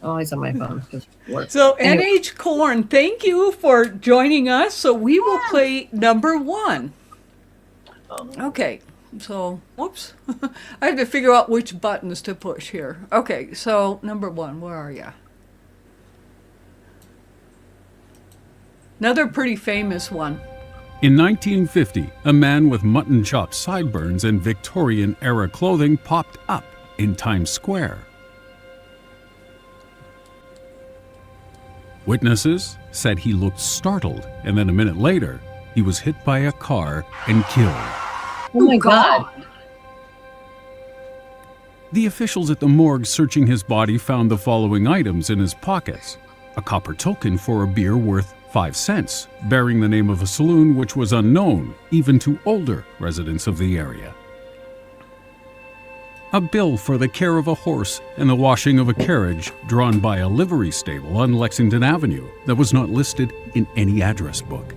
always on my phone. Just work.
So anyway. NH Corn, thank you for joining us. So we will play number 1. Okay, so whoops. I had to figure out which buttons to push here. Okay, so number 1, where are you? Another pretty famous one.
In 1950, a man with mutton chop sideburns and Victorian-era clothing popped up in Times Square. Witnesses said he looked startled, and then a minute later, he was hit by a car and killed.
Oh my God.
The officials at the morgue searching his body found the following items in his pockets: a copper token for a beer worth 5 cents, bearing the name of a saloon which was unknown even to older residents of the area. A bill for the care of a horse and the washing of a carriage drawn by a livery stable on Lexington Avenue that was not listed in any address book.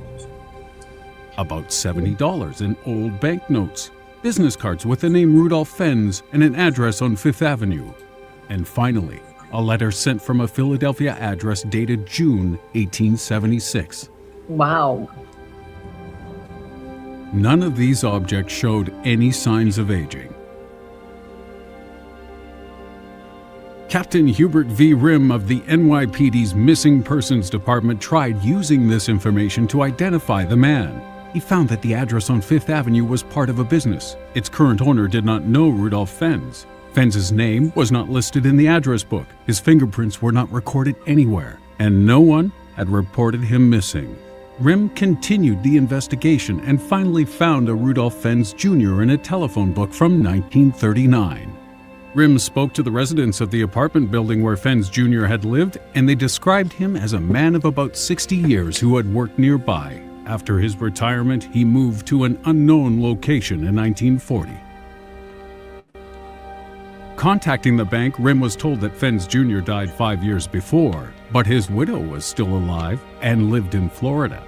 About $70 in old banknotes, business cards with the name Rudolph Fens and an address on Fifth Avenue. And finally, a letter sent from a Philadelphia address dated June 1876.
Wow.
None of these objects showed any signs of aging. Captain Hubert V. Rim of the NYPD's Missing Persons Department tried using this information to identify the man. He found that the address on Fifth Avenue was part of a business. Its current owner did not know Rudolph Fens. Fens's name was not listed in the address book. His fingerprints were not recorded anywhere, and no one had reported him missing. Rim continued the investigation and finally found a Rudolph Fens Jr. in a telephone book from 1939. Rim spoke to the residents of the apartment building where Fens Jr. had lived, and they described him as a man of about 60 years who had worked nearby. After his retirement, he moved to an unknown location in 1940. Contacting the bank, Rim was told that Fens Jr. died 5 years before, but his widow was still alive and lived in Florida.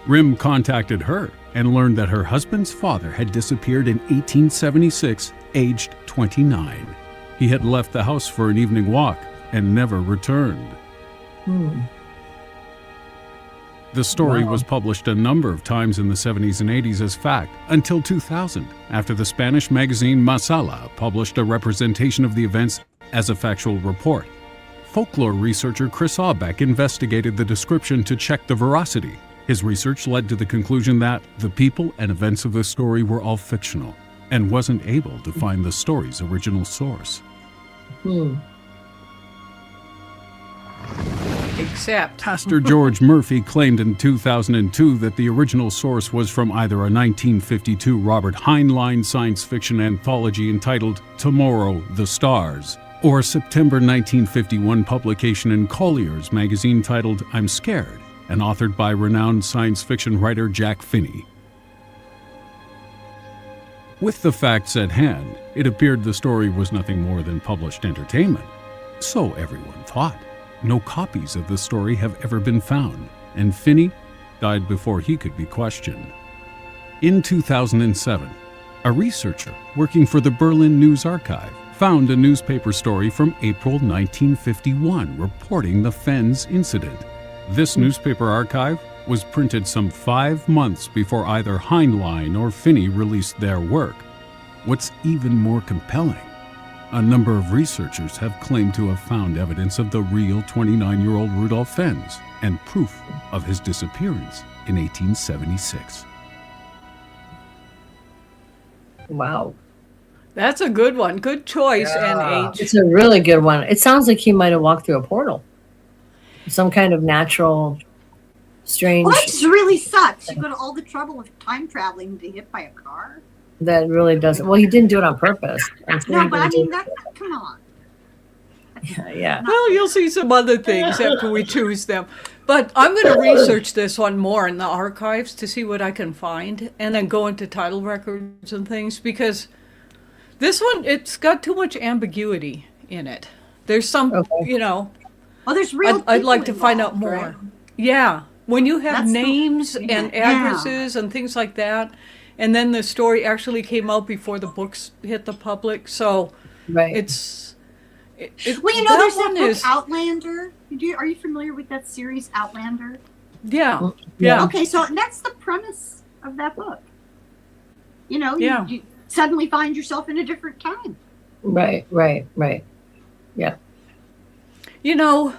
Rim contacted her and learned that her husband's father had disappeared in 1876, aged 29. He had left the house for an evening walk and never returned. The story was published a number of times in the 70s and 80s as fact, until 2000, after the Spanish magazine Masala published a representation of the events as a factual report. Folklore researcher Chris Aubeck investigated the description to check the veracity. His research led to the conclusion that the people and events of the story were all fictional, and wasn't able to find the story's original source.
Except
Pastor George Murphy claimed in 2002 that the original source was from either a 1952 Robert Heinlein science fiction anthology entitled Tomorrow, the Stars, or a September 1951 publication in Collier's magazine titled I'm Scared, and authored by renowned science fiction writer Jack Finney. With the facts at hand, it appeared the story was nothing more than published entertainment. So everyone thought. No copies of the story have ever been found, and Finney died before he could be questioned. In 2007, a researcher working for the Berlin News Archive found a newspaper story from April 1951 reporting the Fens incident. This newspaper archive was printed some 5 months before either Heinlein or Finney released their work. What's even more compelling, a number of researchers have claimed to have found evidence of the real 29-year-old Rudolf Fens and proof of his disappearance in 1876.
Wow.
That's a good one. Good choice and age.
It's a really good one. It sounds like he might have walked through a portal. Some kind of natural, strange...
Well, that just really sucks. You go to all the trouble of time traveling to get hit by a car.
That really doesn't... Well, he didn't do it on purpose.
No, but I mean, come on.
Yeah.
Well, you'll see some other things after we choose them. But I'm going to research this one more in the archives to see what I can find, and then go into title records and things, because this one, it's got too much ambiguity in it. There's some, you know...
Well, there's real
I'd like to find out more.
Right?
Yeah. When you have
That's
names and addresses and things like that, and then the story actually came out before the books hit the public, so it's...
well, you know, there's that book, Outlander. Are you familiar with that series, Outlander?
Yeah.
Okay, so that's the premise of that book. You know, you suddenly find yourself in a different time.
Right. Yeah.
You know,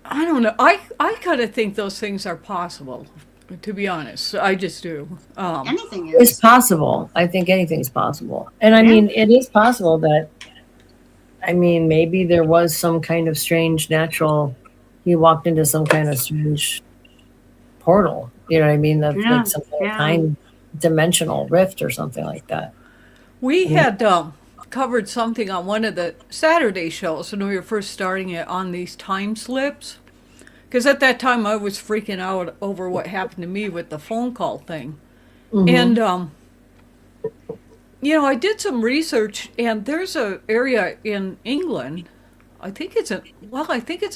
I don't know. I kind of think those things are possible, to be honest. I just do.
Anything is.
It's possible. I think anything's possible. And I mean, it is possible that, I mean, maybe there was some kind of strange natural, he walked into some kind of strange portal. You know what I mean? Like some kind of time dimensional rift or something like that.
We had covered something on one of the Saturday shows when we were first starting it on these time slips. Because at that time I was freaking out over what happened to me with the phone call thing. And, you know, I did some research, and there's an area in England, I think it's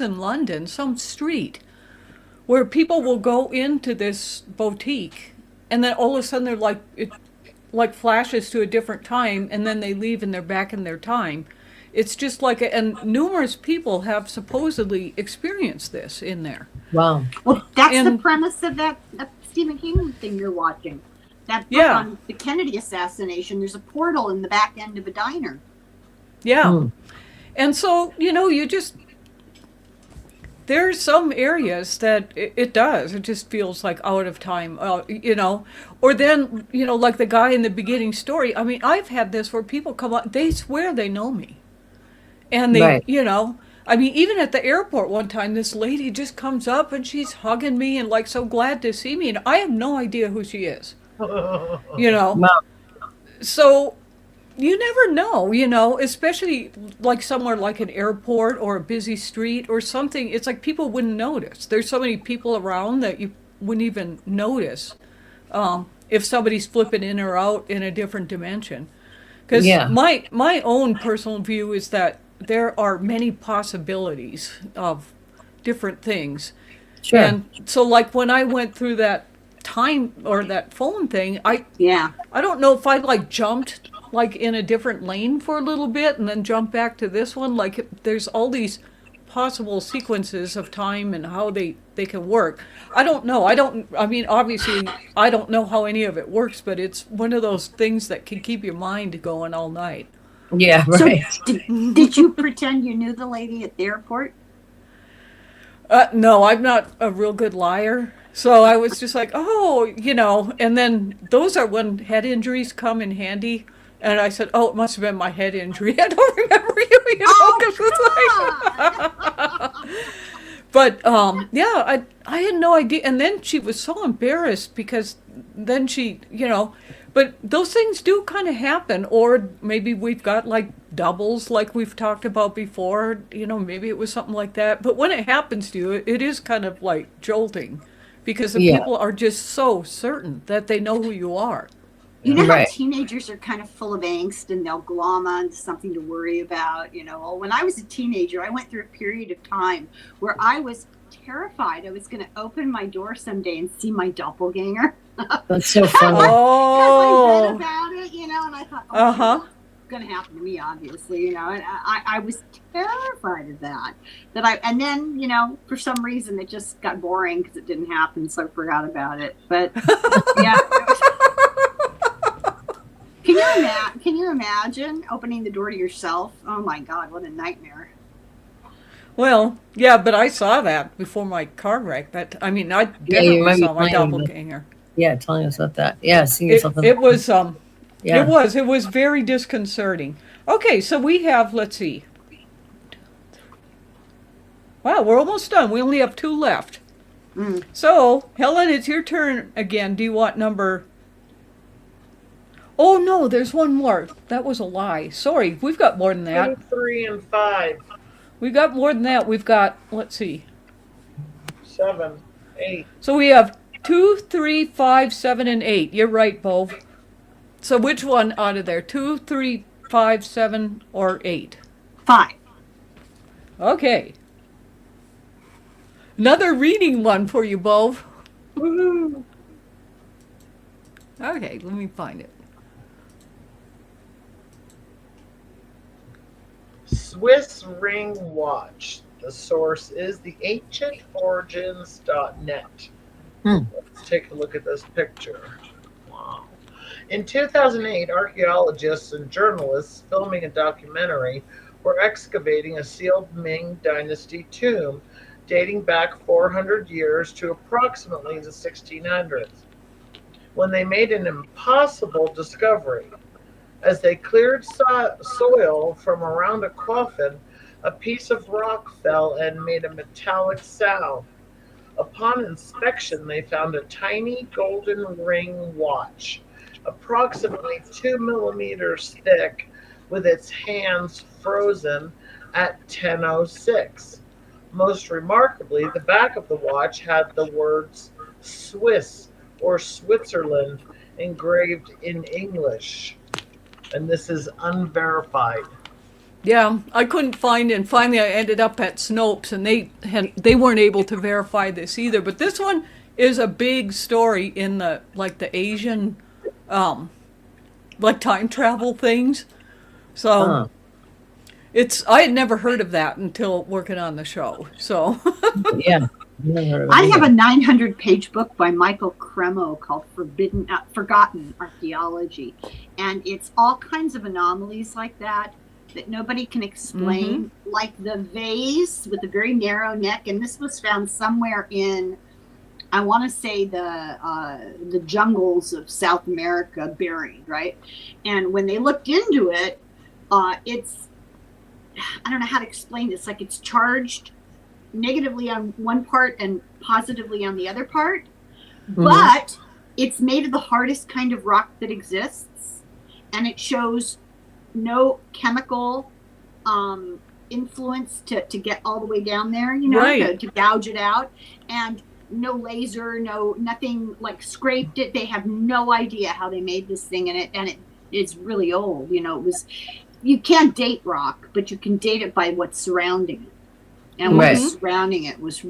in London, some street, where people will go into this boutique, and then all of a sudden they're like, it like flashes to a different time, and then they leave and they're back in their time. It's just like, and numerous people have supposedly experienced this in there.
Wow.
Well, that's the premise of that Stephen King thing you're watching. That book on the Kennedy assassination, there's a portal in the back end of a diner.
Yeah. And so, you know, there's some areas that it does. It just feels like out of time, you know. Or then, you know, like the guy in the beginning story. I mean, I've had this where people come up, they swear they know me. And they, you know, I mean, even at the airport one time, this lady just comes up and she's hugging me and like so glad to see me. And I have no idea who she is, you know. So you never know, you know, especially like somewhere like an airport or a busy street or something. It's like people wouldn't notice. There's so many people around that you wouldn't even notice if somebody's flipping in or out in a different dimension. Because my own personal view is that there are many possibilities of different things.
Sure.
And so, like, when I went through that time or that phone thing, I don't know if I like jumped like in a different lane for a little bit and then jumped back to this one. Like, there's all these possible sequences of time and how they can work. I don't know. I mean, obviously, I don't know how any of it works, but it's one of those things that can keep your mind going all night.
Yeah, right.
So, did you pretend you knew the lady at the airport?
No, I'm not a real good liar. So I was just like, oh, and then those are when head injuries come in handy. And I said, oh, it must have been my head injury. I don't remember you, But, yeah, I had no idea. And then she was so embarrassed because then she, but those things do kind of happen. Or maybe we've got like doubles like we've talked about before. Maybe it was something like that. But when it happens to you, it is kind of like jolting because the people are just so certain that they know who you are.
You know how teenagers are kind of full of angst and they'll glom onto something to worry about, Well, when I was a teenager, I went through a period of time where I was terrified I was going to open my door someday and see my doppelganger.
That's so funny.
Because I read about it, and I thought, it's going to happen to me, obviously, and I was terrified of that. And then, for some reason, it just got boring because it didn't happen, so I forgot about it. But, yeah. Can you imagine opening the door to yourself? Oh my God, what a nightmare.
Well, yeah, but I saw that before my car wreck. I definitely saw my doppelganger.
Yeah, telling us about that. Yeah, seeing yourself.
It was very disconcerting. Okay, so we have, let's see. Wow, we're almost done. We only have 2 left. So, Helen, it's your turn again. Do you want number... Oh, no, there's one more. That was a lie. Sorry, we've got more than that.
2, 3, and 5.
We've got more than that. We've got, let's see.
7, 8.
So we have 2, 3, 5, 7, and 8. You're right, Bove. So which one out of there? 2, 3, 5, 7, or 8?
5.
Okay. Another reading one for you, Bove.
Woohoo!
Okay, let me find it.
Swiss ring watch. The source is the ancientorigins.net. Let's take a look at this picture. Wow. In 2008, archaeologists and journalists filming a documentary were excavating a sealed Ming Dynasty tomb dating back 400 years to approximately the 1600s, when they made an impossible discovery. As they cleared soil from around a coffin, a piece of rock fell and made a metallic sound. Upon inspection, they found a tiny golden ring watch, approximately 2 millimeters thick, with its hands frozen at 10:06. Most remarkably, the back of the watch had the words Swiss or Switzerland engraved in English. And this is unverified.
Yeah, I couldn't find it, and finally I ended up at Snopes, and they weren't able to verify this either. But this one is a big story in the Asian, time travel things. So I had never heard of that until working on the show. So
yeah.
I have a 900-page book by Michael Cremo called Forgotten Archaeology, and it's all kinds of anomalies like that nobody can explain, like the vase with a very narrow neck, and this was found somewhere in, I want to say, the jungles of South America, buried, right? And when they looked into it, it's, I don't know how to explain this, like it's charged negatively on one part and positively on the other part, but it's made of the hardest kind of rock that exists, and it shows no chemical influence to get all the way down there, to gouge it out, and no laser, nothing like scraped it. They have no idea how they made this thing, and it's really old. You can't date rock, but you can date it by what's surrounding it. And what's surrounding it was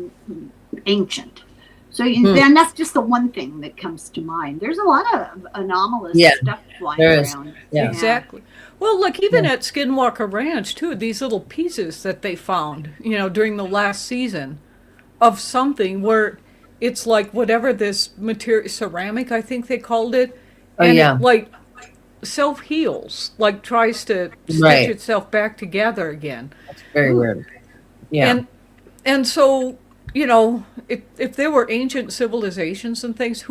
ancient. So then that's just the one thing that comes to mind. There's a lot of anomalous stuff flying around.
Yeah.
Exactly. Well, look, even at Skinwalker Ranch, too, these little pieces that they found, during the last season of something where it's like whatever this material, ceramic, I think they called it. And it, like, self-heals, like tries to stitch itself back together again.
That's very weird. Yeah.
And so, if there were ancient civilizations and things,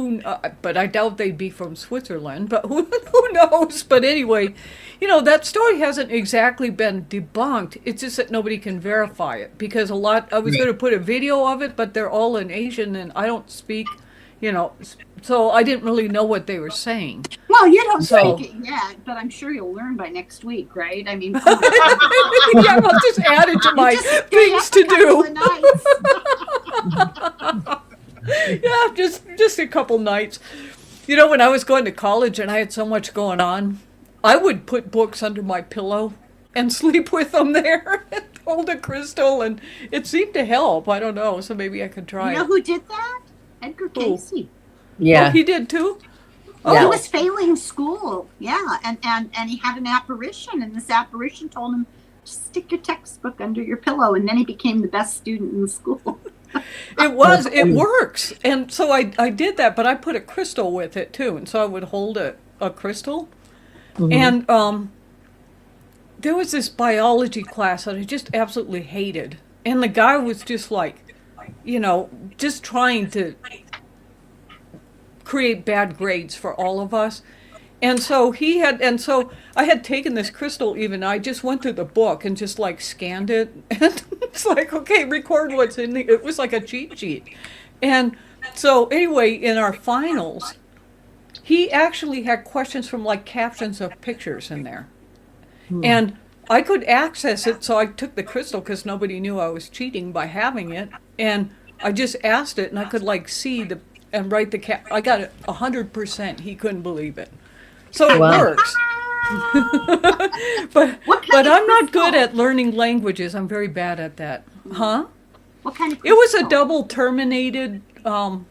but I doubt they'd be from Switzerland, but who knows? But anyway, that story hasn't exactly been debunked. It's just that nobody can verify it because I was going to put a video of it, but they're all in Asian and I don't speak, so I didn't really know what they were saying.
Well, you don't speak it yet, but I'm sure you'll learn by next week, right? I mean,
yeah, I'll just add it to my things to do. Yeah, just a couple nights. When I was going to college and I had so much going on, I would put books under my pillow and sleep with them there and hold a crystal, and it seemed to help. I don't know, so maybe I could try it.
You know who did that? Edgar Casey.
Yeah.
Oh, he did too?
Oh, he was failing school. Yeah, and he had an apparition, and this apparition told him, just stick your textbook under your pillow, and then he became the best student in the school.
It works. And so I did that, but I put a crystal with it too, and so I would hold a crystal. And there was this biology class that I just absolutely hated, and the guy was just like, just trying to create bad grades for all of us. And so I had taken this crystal I just went through the book and just like scanned it. And it's like, okay, record what's in it was like a cheat sheet. And so anyway, in our finals, he actually had questions from like captions of pictures in there. And I could access it, so I took the crystal because nobody knew I was cheating by having it. And I just asked it, and I could like see and write the I got it 100%. He couldn't believe it. So it works. but I'm not good at learning languages. I'm very bad at that. Huh?
What kind of
crystal? It was a double terminated, and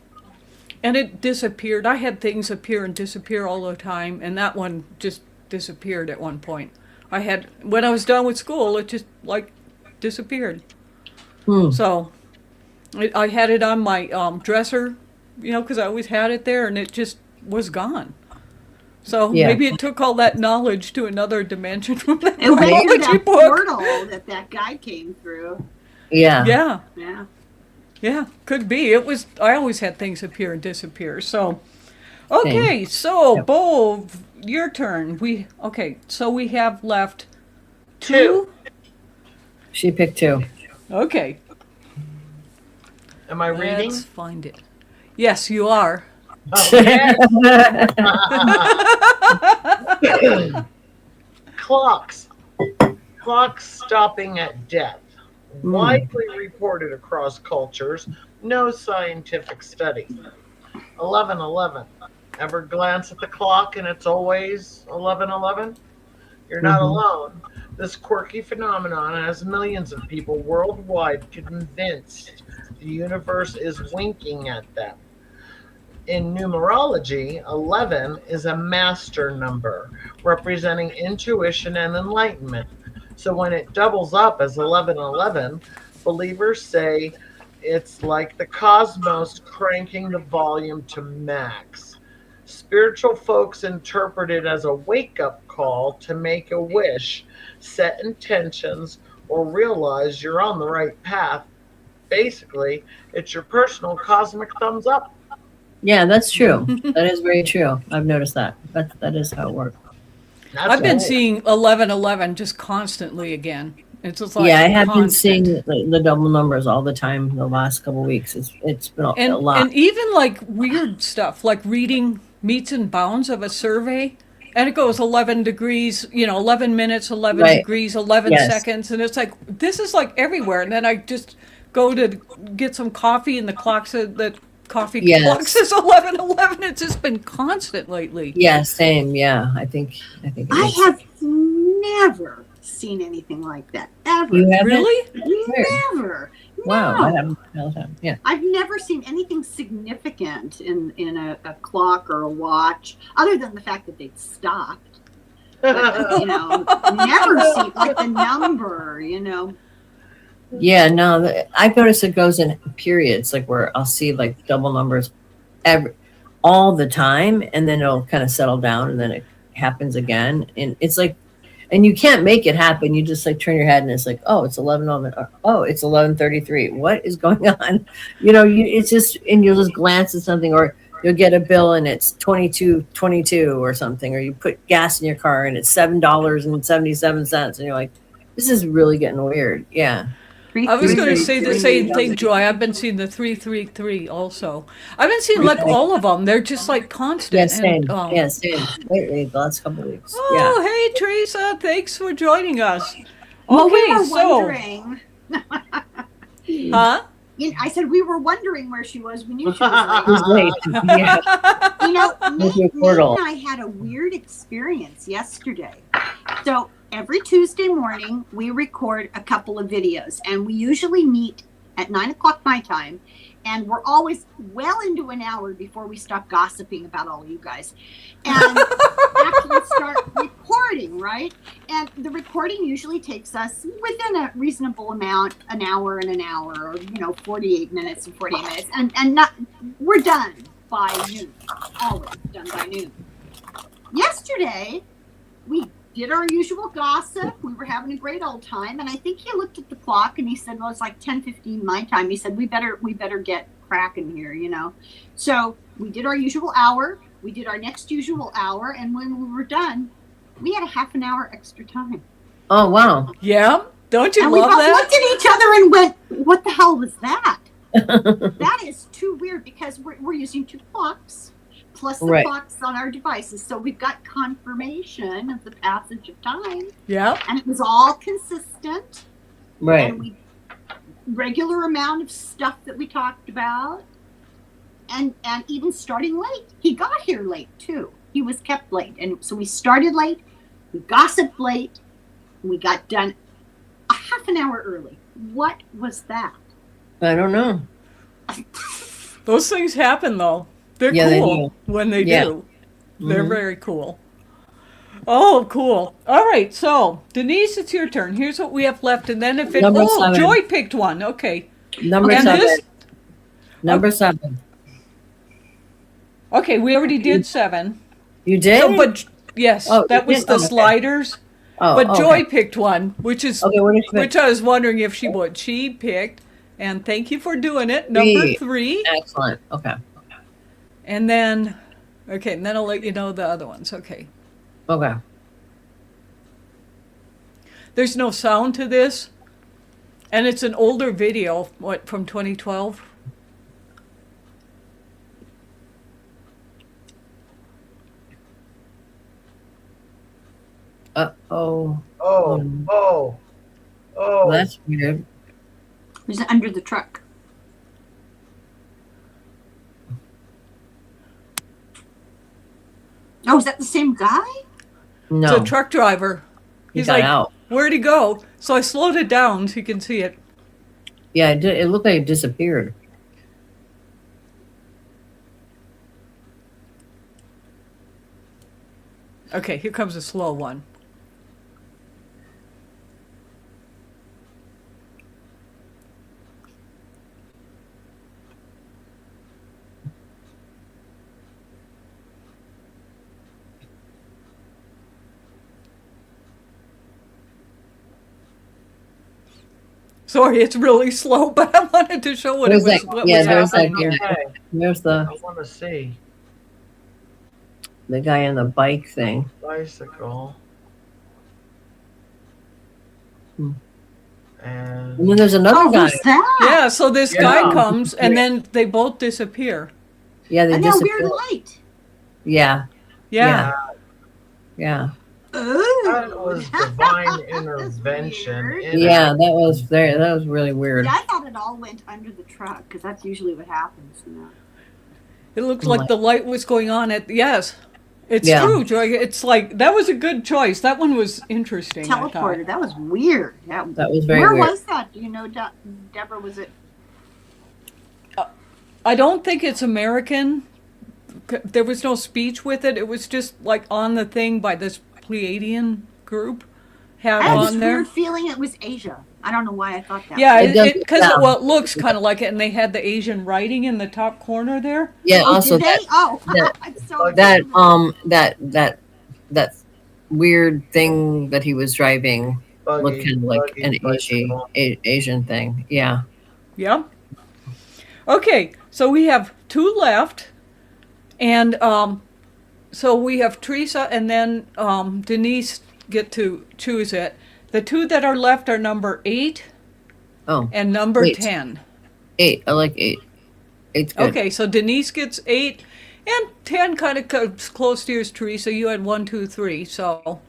it disappeared. I had things appear and disappear all the time, and that one just disappeared at one point. When I was done with school, it just like disappeared. So I had it on my dresser, because I always had it there, and it just was gone. So maybe it took all that knowledge to another dimension from that biology book.
Portal that guy came through.
Yeah, could be. I always had things appear and disappear. So, okay, so Bove, your turn. So we have left 2.
She picked 2.
Okay.
Am I reading?
Let's find it. Yes, you are.
Okay. Clocks stopping at death. Widely reported across cultures. No scientific study. 11:11. Ever glance at the clock and it's always 11:11? You're not alone. This quirky phenomenon has millions of people worldwide convinced the universe is winking at them. In numerology, 11 is a master number representing intuition and enlightenment. So when it doubles up as 11:11, believers say it's like the cosmos cranking the volume to max. Spiritual folks interpret it as a wake-up call to make a wish, set intentions, or realize you're on the right path. Basically, it's your personal cosmic thumbs up.
Yeah, that's true. That is very true. I've noticed that. That is how it works.
I've been seeing 11:11 just constantly again. It's just like
I have been seeing the double numbers all the time the last couple of weeks. It's been a lot.
And even like weird stuff, like reading metes and bounds of a survey, and it goes 11 degrees, 11 minutes, 11 degrees, 11 seconds, and it's like, this is like everywhere. And then I just go to get some coffee, and the clock said that clock says 11:11. It's just been constant lately.
Yeah, same. Yeah, I think.
I have never seen anything like that Never.
You haven't?
Really?
Never.
Wow,
No.
that happens all the time. Yeah.
I've never seen anything significant in a clock or a watch, other than the fact that they'd stopped. But, never see like the number,
Yeah, no, I've noticed it goes in periods, like where I'll see like double numbers all the time, and then it'll kind of settle down, and then it happens again. And it's like, and you can't make it happen. You just like turn your head, and it's like, oh, it's 11:11, or oh, it's 11:33. What is going on? It's just, and you'll just glance at something, or you'll get a bill and it's 22.22 or something, or you put gas in your car and it's $7.77, and you're like, this is really getting weird. Yeah.
I was going to say the same thing, Joy. I've been seeing the 333 also. I've been seeing like all of them. They're just like constant.
Yeah, same. Same. Lately, the last couple of weeks.
Oh, hey, Teresa. Thanks for joining us.
Well,
Okay,
we were
so.
wondering.
Huh?
I said we were wondering where she was. We knew she was
late. Yeah.
Nate and I had a weird experience yesterday. So every Tuesday morning, we record a couple of videos, and we usually meet at 9 o'clock my time, and we're always well into an hour before we stop gossiping about all you guys and actually start recording, right? And the recording usually takes us within a reasonable amount, an hour and an hour, or 48 minutes and 48 minutes, and not, we're done by noon. Always done by noon. Yesterday, we did our usual gossip. We were having a great old time, and I think he looked at the clock and he said, "Well, it's like 10:15 my time." He said, "We better get cracking here, So we did our usual hour. We did our next usual hour, and when we were done, we had a half an hour extra time.
Oh wow!
Yeah, don't you
and
love
we both
that?
looked at each other and went, "What the hell was that?" That is too weird because we're using two clocks. Plus the clocks on our devices. So we've got confirmation of the passage of time.
Yeah.
And it was all consistent.
Right.
And we regular amount of stuff that we talked about. And even starting late. He got here late too. He was kept late. And so we started late, we gossiped late, and we got done a half an hour early. What was that?
I don't know.
Those things happen though. They're cool when they do. They're very cool. Oh, cool. All right, so Denise, it's your turn. Here's what we have left, and then if it
Number 7.
Joy picked one. Okay.
Number 7. Number 7.
Okay, we already did 7.
You did?
So, but yes, that was the sliders. But Joy picked one, which I was wondering if she would. She picked, and thank you for doing it. Number 3.
Excellent. Okay.
And then, and then I'll let you know the other ones. Okay.
Okay.
There's no sound to this, and it's an older video, from 2012?
Oh.
That's weird.
Is it under the truck? Oh, is that the same guy?
No.
It's a truck driver. He's
got
like,
out.
Where'd he go? So I slowed it down so you can see it.
Yeah, it did. It looked like it disappeared.
Okay, here comes a slow one. Sorry, it's really slow, but I wanted to show what was happening here.
There's the.
I want to see
the guy on the bike thing.
Bicycle.
And then there's another guy.
Who's that?
Yeah, so this guy comes, and then they both disappear.
Yeah, they disappear.
Weird light.
Yeah.
Yeah.
That was divine intervention.
Yeah, that was really weird.
Yeah, I thought it all went under the truck because that's usually what happens.
It looked like the light was going on It's true, Joy. It's like, that was a good choice. That one was interesting.
Teleporter. That was weird.
That was very
weird.
weird.
Where was that? Do you know, Deborah? Was it?
I don't think it's American. There was no speech with it. It was just like on the thing by this Pleiadian group.
I had this
on there.
weird feeling it was Asia. I don't know why I thought that.
Yeah, because it looks kind of like it, and they had the Asian writing in the top corner there.
Yeah, also
did they? I'm so
that weird thing that he was driving looked kind of like an Asian thing. Yeah.
Yeah. Okay, so we have 2 left, and so we have Teresa and then Denise get to choose it. The 2 that are left are number 8 and number 10.
8. I like 8. 8's good.
Okay, so Denise gets 8, and 10 kind of comes close to yours, Teresa. You had 1, 2, 3. So,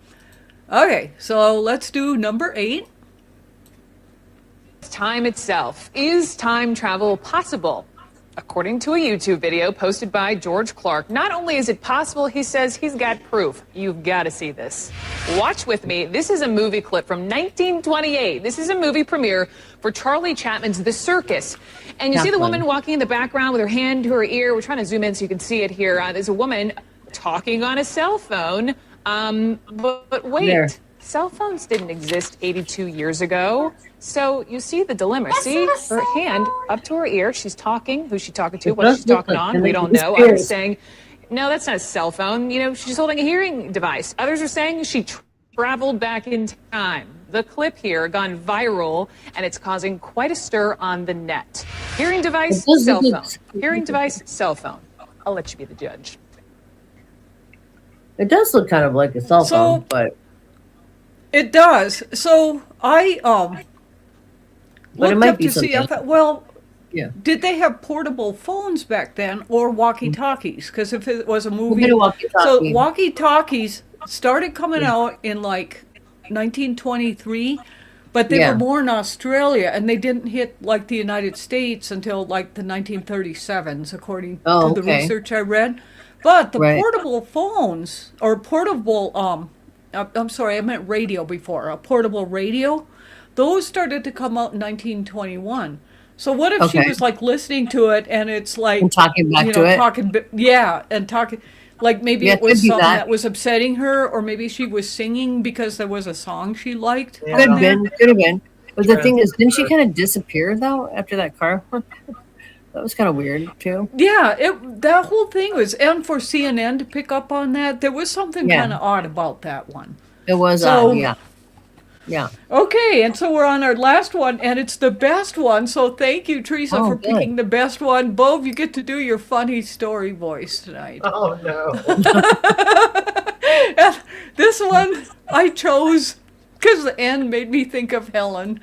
okay, so let's do number 8.
Time itself. Is time travel possible? According to a YouTube video posted by George Clark, not only is it possible, he says he's got proof. You've got to see this. Watch with me. This is a movie clip from 1928. This is a movie premiere for Charlie Chapman's The Circus. And you see the woman walking in the background with her hand to her ear. We're trying to zoom in so you can see it here. There's a woman talking on a cell phone. But wait. There. Cell phones didn't exist 82 years ago. So you see the dilemma. See her hand up to her ear. She's talking. Who's she talking to? What she's talking on? We don't know. Others saying, no, that's not a cell phone. You know, she's holding a hearing device. Others are saying she traveled back in time. The clip here gone viral, and it's causing quite a stir on the net. Hearing device, cell phone. Hearing device, cell phone. I'll let you be the judge.
It does look kind of like a cell phone, but
it does. So I
but it
looked
might
up
be
to see
something.
did they have portable phones back then or walkie-talkies? Because if it was a movie,
walkie-talkie.
so walkie-talkies started coming out in like 1923, but they were more in Australia, and they didn't hit like the United States until like the 1937s, according to the research I read. But the portable phones or portable I'm sorry, I meant radio before. A portable radio, those started to come out in 1921. So what if she was like listening to it and it's like
and talking back to it?
And talking like maybe it was something that was upsetting her, or maybe she was singing because there was a song she liked.
Could have been. But the thing is, didn't she kind of disappear though after that car? That was kind of weird too.
Yeah, that whole thing was, and for CNN to pick up on that, there was something kind of odd about that one.
It was odd, yeah.
Okay, and so we're on our last one, and it's the best one. So thank you, Teresa, for picking the best one. Bove, you get to do your funny story voice tonight.
Oh no!
And this one I chose because the end made me think of Helen.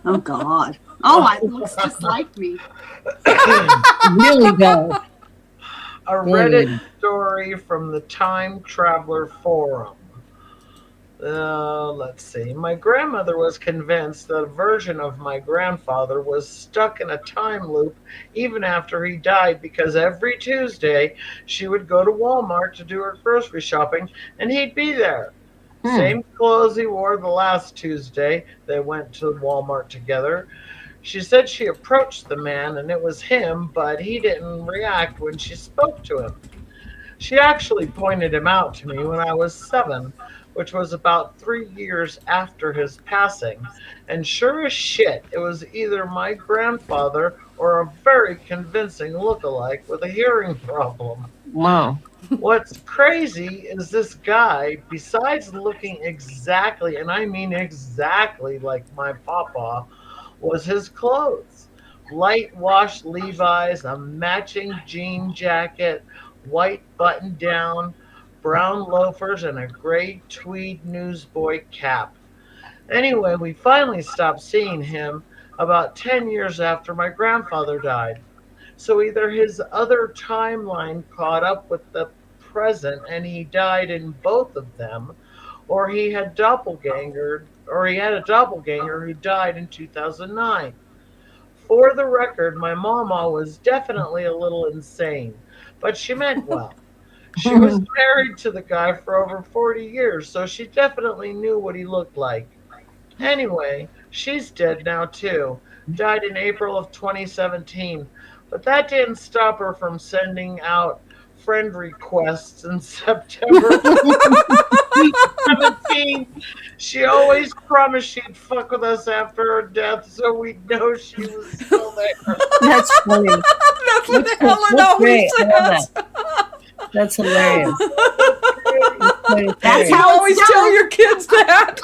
Oh God! Oh, it looks just like me.
Really good.
A Reddit story from the Time Traveler Forum. Let's see. My grandmother was convinced that a version of my grandfather was stuck in a time loop even after he died, because every Tuesday she would go to Walmart to do her grocery shopping and he'd be there. Same clothes he wore the last Tuesday. They went to Walmart together. She said she approached the man and it was him, but he didn't react when she spoke to him. She actually pointed him out to me when I was 7, which was about 3 years after his passing. And sure as shit, it was either my grandfather or a very convincing lookalike with a hearing problem.
Wow.
What's crazy is this guy, besides looking exactly, and I mean exactly like my papa, was his clothes. Light wash Levi's, a matching jean jacket, white button down, brown loafers, and a gray tweed newsboy cap. Anyway, we finally stopped seeing him about 10 years after my grandfather died. So either his other timeline caught up with the present and he died in both of them, or he had a doppelganger who died in 2009. For the record, my mama was definitely a little insane, but she meant well. She was married to the guy for over 40 years, so she definitely knew what he looked like. Anyway, she's dead now too. Died in April of 2017. But that didn't stop her from sending out friend requests in September 2017. She always promised she'd fuck with us after her death, so we'd know she was still there.
That's funny.
That's what Helen always says.
That's hilarious.
That's
You
how
always
it's
tell
done.
your kids that.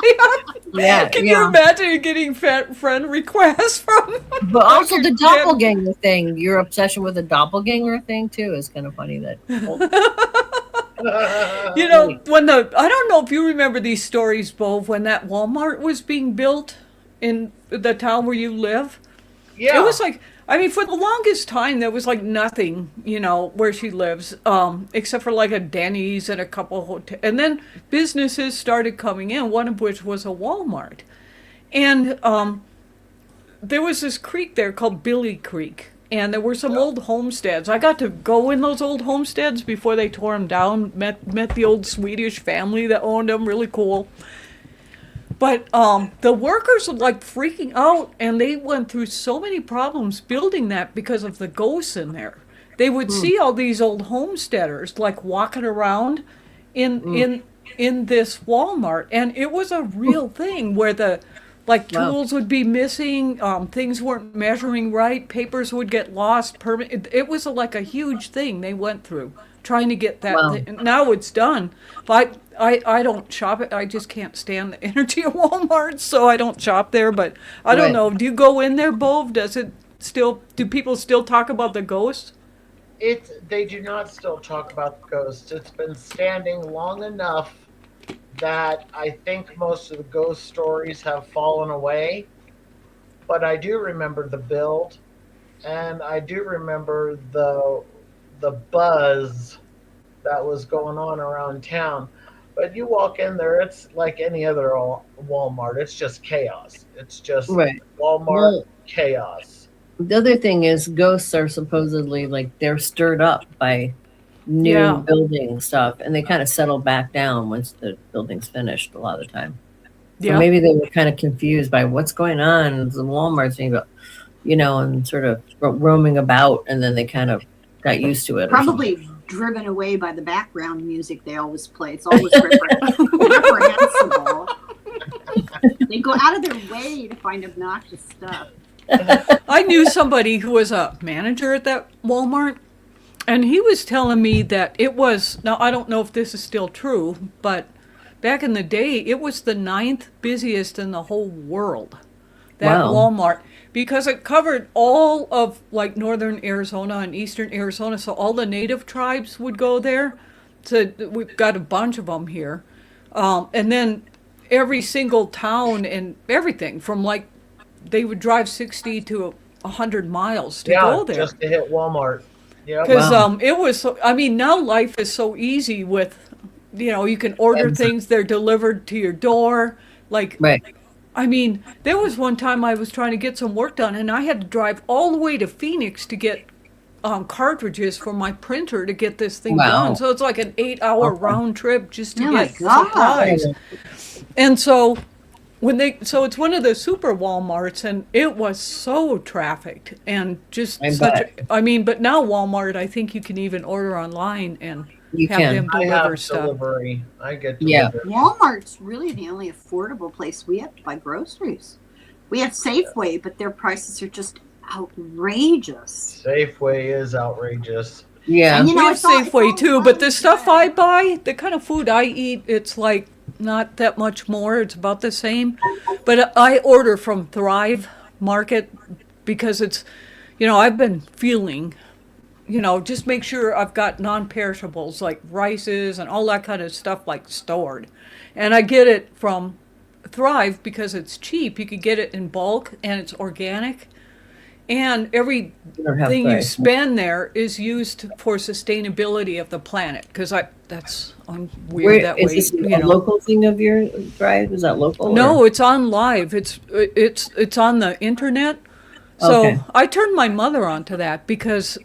Yeah,
Can
yeah.
you imagine getting friend requests from?
But also the
your kid?
doppelganger thing. Your obsession with the doppelganger thing too is kind of funny. That
You know, when I don't know if you remember these stories, Bove, when that Walmart was being built in the town where you live.
Yeah.
It was like, I mean, for the longest time, there was like nothing, you know, where she lives, except for like a Denny's and a couple hotels. And then businesses started coming in, one of which was a Walmart. And there was this creek there called Billy Creek. And there were some old homesteads. I got to go in those old homesteads before they tore them down. Met the old Swedish family that owned them. Really cool. But the workers were like freaking out, and they went through so many problems building that because of the ghosts in there. They would see all these old homesteaders like walking around in this Walmart, and it was a real thing where the tools would be missing, things weren't measuring right, papers would get lost. It was like a huge thing they went through trying to get that. Now it's done. But I don't shop it. I just can't stand the energy of Walmart, so I don't shop there. But I don't know. Do you go in there, Bove? Do people still talk about the ghosts?
They do not still talk about the ghosts. It's been standing long enough that I think most of the ghost stories have fallen away. But I do remember the build, and I do remember the buzz that was going on around town. But you walk in there, it's like any other Walmart. It's just chaos. It's just Walmart chaos.
the other thing is, ghosts are supposedly like they're stirred up by new building stuff, and they kind of settle back down once the building's finished. A lot of the time, so maybe they were kind of confused by what's going on. The Walmart's being, and sort of roaming about, and then they kind of got used to it.
Probably driven away by the background music they always play. It's always reprehensible. They go out of their way to find obnoxious stuff.
I knew somebody who was a manager at that Walmart, and he was telling me that it was, now I don't know if this is still true, but back in the day, it was the 9th busiest in the whole world, that Walmart, because it covered all of like northern Arizona and eastern Arizona, so all the native tribes would go there. So we've got a bunch of them here. And then every single town and everything from like, they would drive 60 to 100 miles to go there.
Just to hit Walmart. Yeah,
because it was so, I mean, now life is so easy with, you can order things, they're delivered to your door. Like, I mean, there was one time I was trying to get some work done, and I had to drive all the way to Phoenix to get cartridges for my printer to get this thing done. So it's like an 8-hour round trip just to get supplies. And so so it's one of the super Walmarts, and it was so trafficked and just but now Walmart, I think you can even order online and them deliver stuff.
Delivery. I get delivery.
Walmart's really the only affordable place we have to buy groceries. We have Safeway, but their prices are just outrageous.
Safeway is outrageous.
Yeah, and we have Safeway too, but the stuff I buy, the kind of food I eat, it's like not that much more. It's about the same. But I order from Thrive Market because it's, I've been feeling, just make sure I've got non-perishables like rices and all that kind of stuff like stored. And I get it from Thrive because it's cheap. You can get it in bulk and it's organic. And everything you spend there is used for sustainability of the planet. Because I'm weird that way.
Is this a local thing of your Thrive? Is that local?
No, it's on live. It's on the internet. So I turned my mother onto that because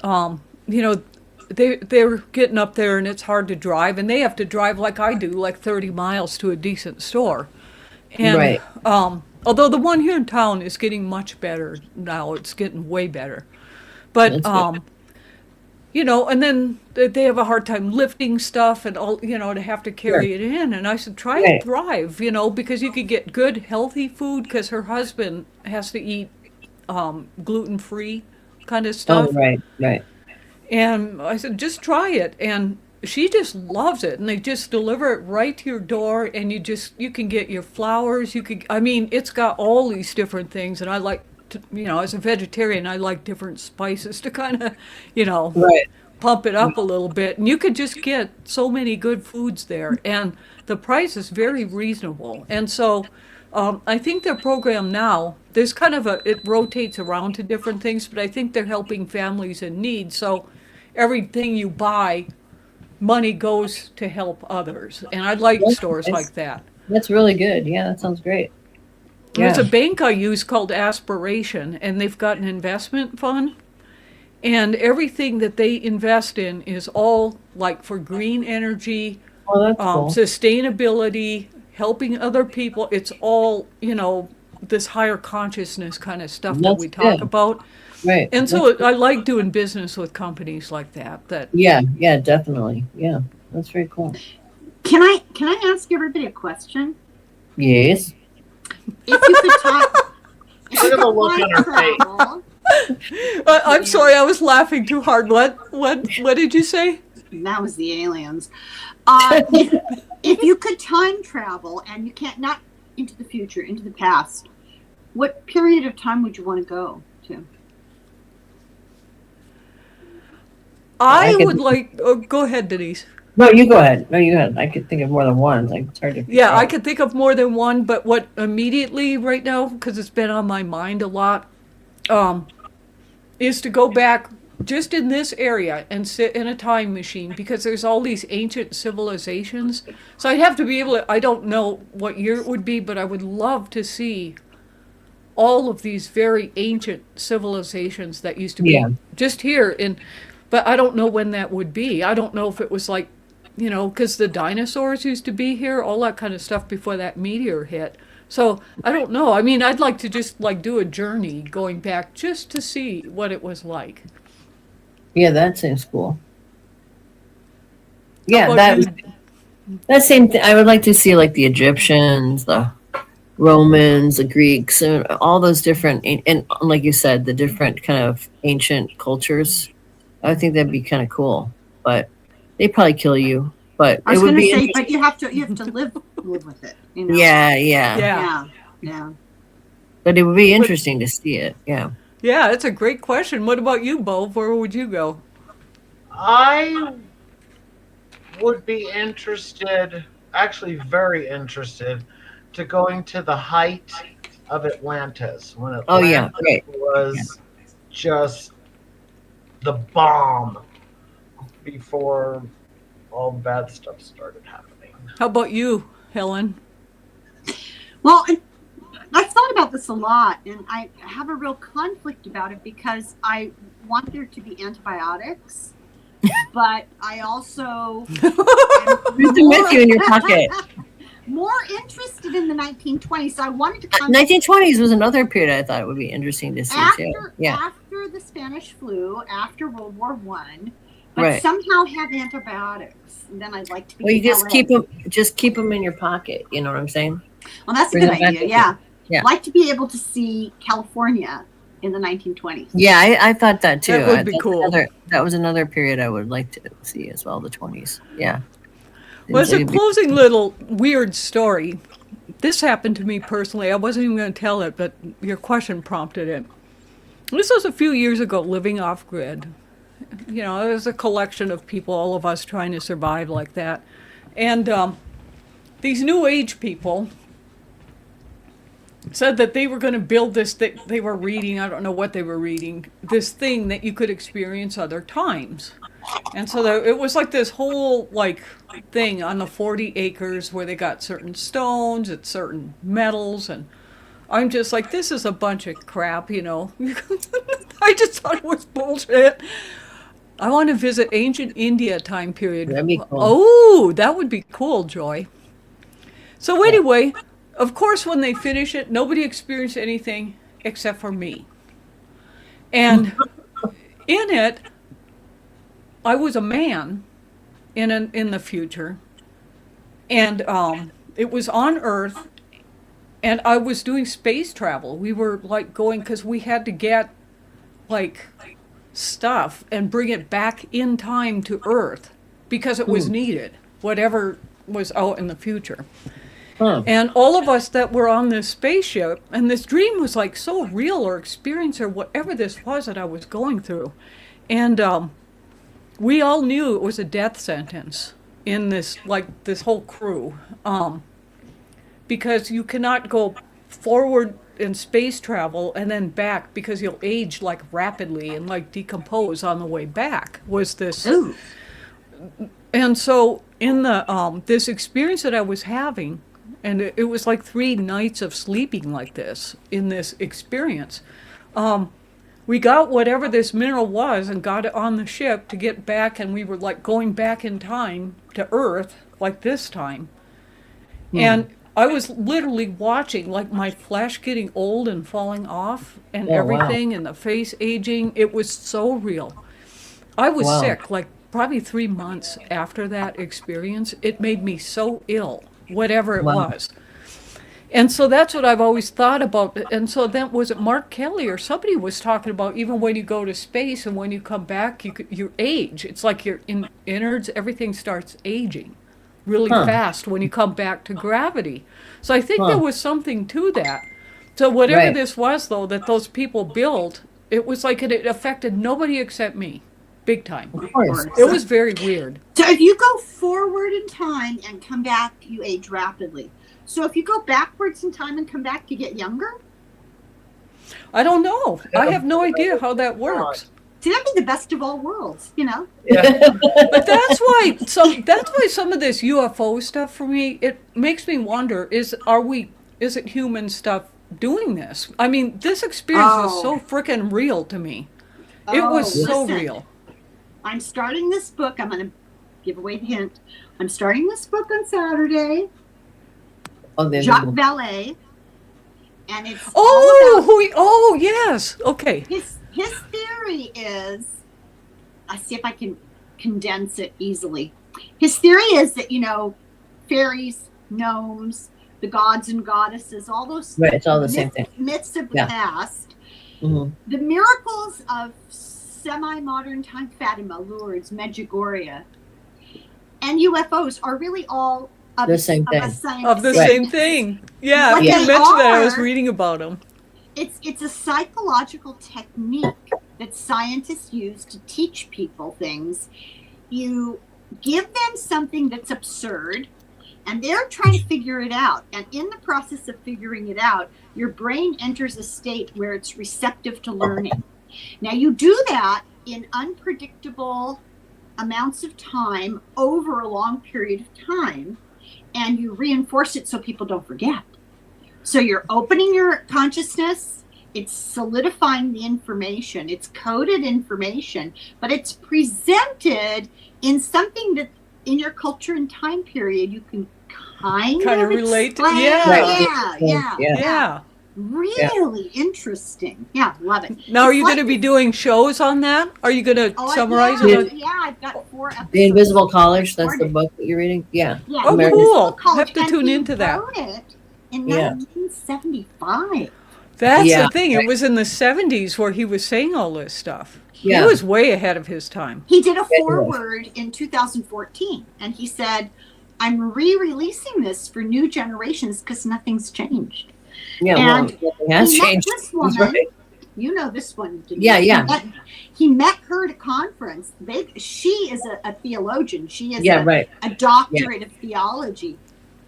they're getting up there and it's hard to drive, and they have to drive like I do, like 30 miles to a decent store. And
Right.
Although the one here in town is getting much better now, it's getting way better. But
That's good.
you know, and then they have a hard time lifting stuff and all, you know, to have to carry
Sure.
it in. And I said, try
Right.
Thrive, you know, because you could get good, healthy food, because her husband has to eat gluten-free kind of stuff.
Oh, right, right.
And I said, just try it. And she just loves it. And they just deliver it right to your door. And you can get your flowers. I mean, it's got all these different things. And I like to, you know, as a vegetarian, I like different spices to kind of, you know,
Right.
pump it up a little bit. And you could just get so many good foods there. And the price is very reasonable. And so I think their program now, there's kind of it rotates around to different things, but I think they're helping families in need. So everything you buy, money goes to help others. And I like stores like that.
That's really good. Yeah, that sounds great.
There's
Yeah.
a bank I use called Aspiration, and they've got an investment fund. And everything that they invest in is all like for green energy,
Oh, that's cool.
sustainability, helping other people. It's all, you know, this higher consciousness kind of stuff that
That's
we talk
good.
about.
Right.
And so I like doing business with companies like that.
Yeah, yeah, definitely. Yeah, that's very cool.
Can I ask everybody a question?
Yes.
If you could talk, if
Look
you
at the
could
look on her face.
travel,
I'm sorry, I was laughing too hard. What did you say?
that was the aliens. If you could time travel and you can't, not into the future, into the past, what period of time would you want to go to?
I
could-
would like. Oh, go ahead, Denise.
No, you go ahead. No, you go ahead. I could think of more than one. Like, it's hard to.
Yeah, I could think of more than one, but what immediately right now, because it's been on my mind a lot, is to go back just in this area and sit in a time machine, because there's all these ancient civilizations. So I'd have to be able to, I don't know what year it would be, but I would love to see all of these very ancient civilizations that used to be
Yeah.
just here but I don't know when that would be. I don't know if it was like, you know, because the dinosaurs used to be here, all that kind of stuff before that meteor hit. So I don't know. I mean, I'd like to just like do a journey going back just to see what it was like.
Yeah, that seems cool. Yeah,
about
that same thing. I would like to see like the Egyptians, the Romans, the Greeks, and all those different, and like you said, the different kind of ancient cultures. I think that'd be kind of cool, but they probably kill you. But
I was
it would
going to
be
say,
interesting.
but you have to live with it. You know?
Yeah.
Yeah.
But it would be interesting to see it. Yeah.
Yeah, that's a great question. What about you, Bove? Where would you go?
I would be interested, actually very interested, to going to the height of Atlantis, when Atlantis
Oh, yeah, right.
was just the bomb before all the bad stuff started happening.
How about you, Helen?
Well, I've thought about this a lot, and I have a real conflict about it because I want there to be antibiotics, but I also
Who's with you in your pocket?
more interested in the 1920s. So I wanted to come
1920s was another period I thought it would be interesting to see too. Yeah.
after the Spanish flu, after World War One, but
Right.
somehow have antibiotics. And then I'd like to be.
Well, you
in
just
LA.
keep them in your pocket. You know what I'm saying?
Well, that's a
Bring
good
them back
idea.
with
Yeah.
you. Yeah.
I'd like to be able to see California in the 1920s.
Yeah, I thought that too.
That would be
That's
cool.
That was another period I would like to see as well, the 20s. Yeah.
Well, as a
It'd be-
closing little weird story, this happened to me personally. I wasn't even going to tell it, but your question prompted it. This was a few years ago, living off grid. You know, it was a collection of people, all of us trying to survive like that. And these new age people said that they were going to build this thing. They were reading, I don't know what they were reading, this thing that you could experience other times. And so it was like this whole like thing on the 40 acres where they got certain stones and certain metals, and I'm just like, this is a bunch of crap, you know. I just thought it was bullshit. I want to visit ancient India time period.
That'd be cool.
Oh, that would be cool, Joy. So anyway, of course, when they finish it, nobody experienced anything except for me. And in it, I was a man in the future, and it was on Earth, and I was doing space travel. We were like going, because we had to get like stuff and bring it back in time to Earth because it was needed, whatever was out in the future. And all of us that were on this spaceship, and this dream was like so real, or experience, or whatever this was that I was going through. And we all knew it was a death sentence in this, like this whole crew. Because you cannot go forward in space travel and then back, because you'll age like rapidly and like decompose on the way back, was this.
Ooh.
And so in the this experience that I was having, and it was like 3 nights of sleeping like this in this experience, we got whatever this mineral was and got it on the ship to get back, and we were like going back in time to Earth like this time. And I was literally watching like my flesh getting old and falling off and everything, and the face aging. It was so real. I was sick like probably 3 months after that experience. It made me so ill, whatever it was. And so that's what I've always thought about. And so then, was it Mark Kelly or somebody was talking about, even when you go to space and when you come back, you age. It's like your innards, everything starts aging really fast when you come back to gravity. So I think there was something to that. So whatever this was, though, that those people built, it was like it affected nobody except me. Big time.
Of course.
It was very weird.
So if you go forward in time and come back, you age rapidly. So if you go backwards in time and come back, you get younger?
I don't know. I have no idea how that works.
See, that'd be the best of all worlds, you know?
But that's why some of this UFO stuff for me, it makes me wonder, is it human stuff doing this? I mean, this experience was so freaking real to me. It was so real.
I'm starting this book. I'm going to give away the hint. I'm starting this book on Saturday. Jacques Vallée. And it's
yes. Okay.
His theory is, I see if I can condense it easily. His theory is that, fairies, gnomes, the gods and goddesses, all those
it's all the same thing.
Myths of the past, the miracles of semi-modern time, Fatima, Lourdes, Medjugorje, and UFOs are really all of
the same thing.
Same thing. Yeah, you mentioned that. I was reading about them.
It's a psychological technique that scientists use to teach people things. You give them something that's absurd, and they're trying to figure it out. And in the process of figuring it out, your brain enters a state where it's receptive to learning. Now, you do that in unpredictable amounts of time over a long period of time, and you reinforce it so people don't forget. So you're opening your consciousness, it's solidifying the information, it's coded information, but it's presented in something that in your culture and time period you can kind of
relate to.
Yeah. Really interesting. Yeah, love it.
Now, are you going to be doing shows on that? Are you going to summarize it?
Yeah, I've got 4 episodes.
The Invisible College, that's the book that you're reading? Yeah.
Oh, cool. I have to tune into that.
In 1975.
That's the thing. It was in the 70s where he was saying all this stuff. He was way ahead of his time.
He did a foreword in 2014, and he said, I'm re-releasing this for new generations because nothing's changed.
Yeah,
and
nothing has changed.
This woman, you know this one, Denise.
Yeah.
He met her at a conference. She is a theologian. She is a doctorate of theology.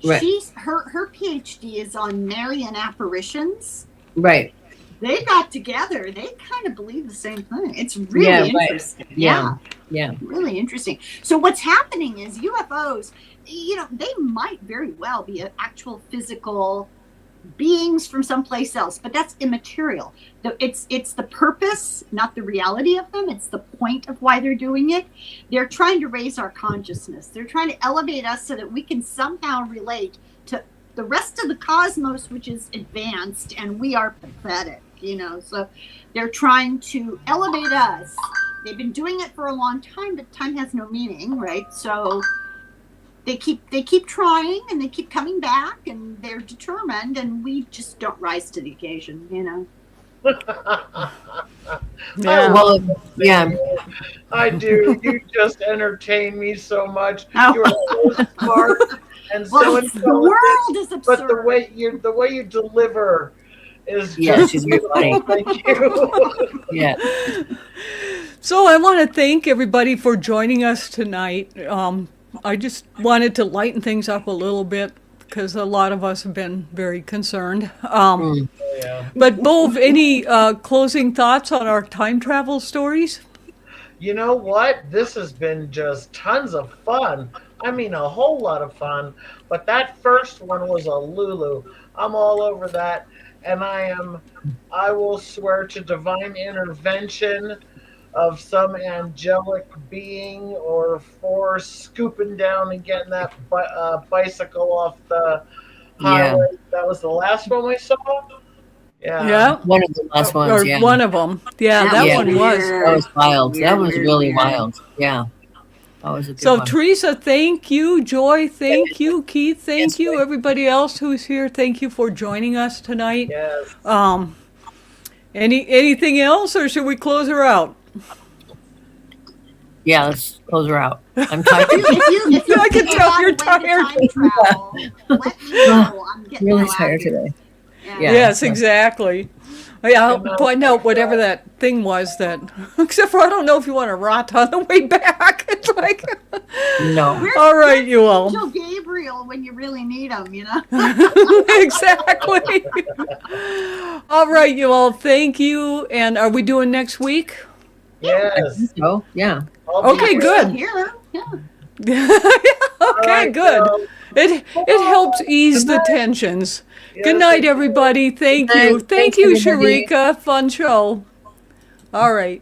Right.
Her PhD is on Marian apparitions.
Right.
They got together. They kind of believe the same thing. It's really interesting.
Yeah.
Really interesting. So what's happening is UFOs, they might very well be an actual physical beings from someplace else, but that's immaterial. It's the purpose, not the reality of them. It's the point of why they're doing it. They're trying to raise our consciousness. They're trying to elevate us so that we can somehow relate to the rest of the cosmos, which is advanced, and we are pathetic, so they're trying to elevate us. They've been doing it for a long time, but time has no meaning, right? So they keep trying, and they keep coming back, and they're determined, and we just don't rise to the occasion,
Yeah. Well, yeah.
I do. You just entertain me so much. You're so smart and so intelligent.
The world is absurd.
But the way you deliver is
Yes,
just
she's funny.
Thank you.
Yeah.
So I want to thank everybody for joining us tonight. I just wanted to lighten things up a little bit because a lot of us have been very concerned. But Bove, any closing thoughts on our time travel stories?
You know what? This has been just tons of fun. I mean, a whole lot of fun. But that first one was a Lulu. I'm all over that. And I will swear to divine intervention of some angelic being or force scooping down and getting that bicycle off the highway.
Yeah.
That was the last one we saw?
Yeah.
One of the last ones,
Or one of them. Yeah, that one was.
That was wild. That was really wild. Yeah. That was a good one.
Teresa, thank you. Joy, thank you. Keith, thank you. Everybody else who's here, thank you for joining us tonight.
Yes.
Anything else, or should we close her out?
Yeah, let's close her out. I'm tired.
I can tell you're tired.
I'm getting
really tired today.
Yeah.
Yes, exactly. Yeah, I'll point out whatever that thing was that, except for I don't know if you want to rot on the way back. It's like,
no.
All right, you all.
Angel Gabriel when you really need him,
Exactly. All right, you all. Thank you. And are we doing next week?
Yes.
So, yeah.
Okay, good.
Here, yeah.
Okay, good. It helps ease the tensions. Good night, everybody. Thank you. Thank you, Sharika. Fun show. All right.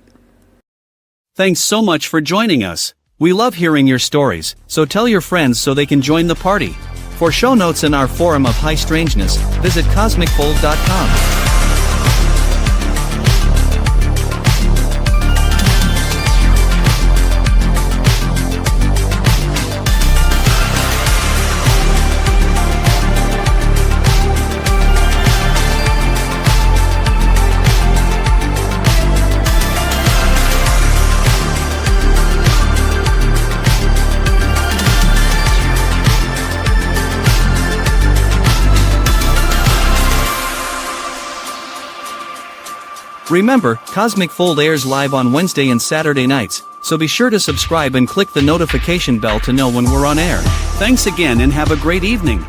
Thanks so much for joining us. We love hearing your stories, so tell your friends so they can join the party. For show notes in our forum of high strangeness, visit cosmicfold.com. Remember, Cosmic Fold airs live on Wednesday and Saturday nights, so be sure to subscribe and click the notification bell to know when we're on air. Thanks again and have a great evening.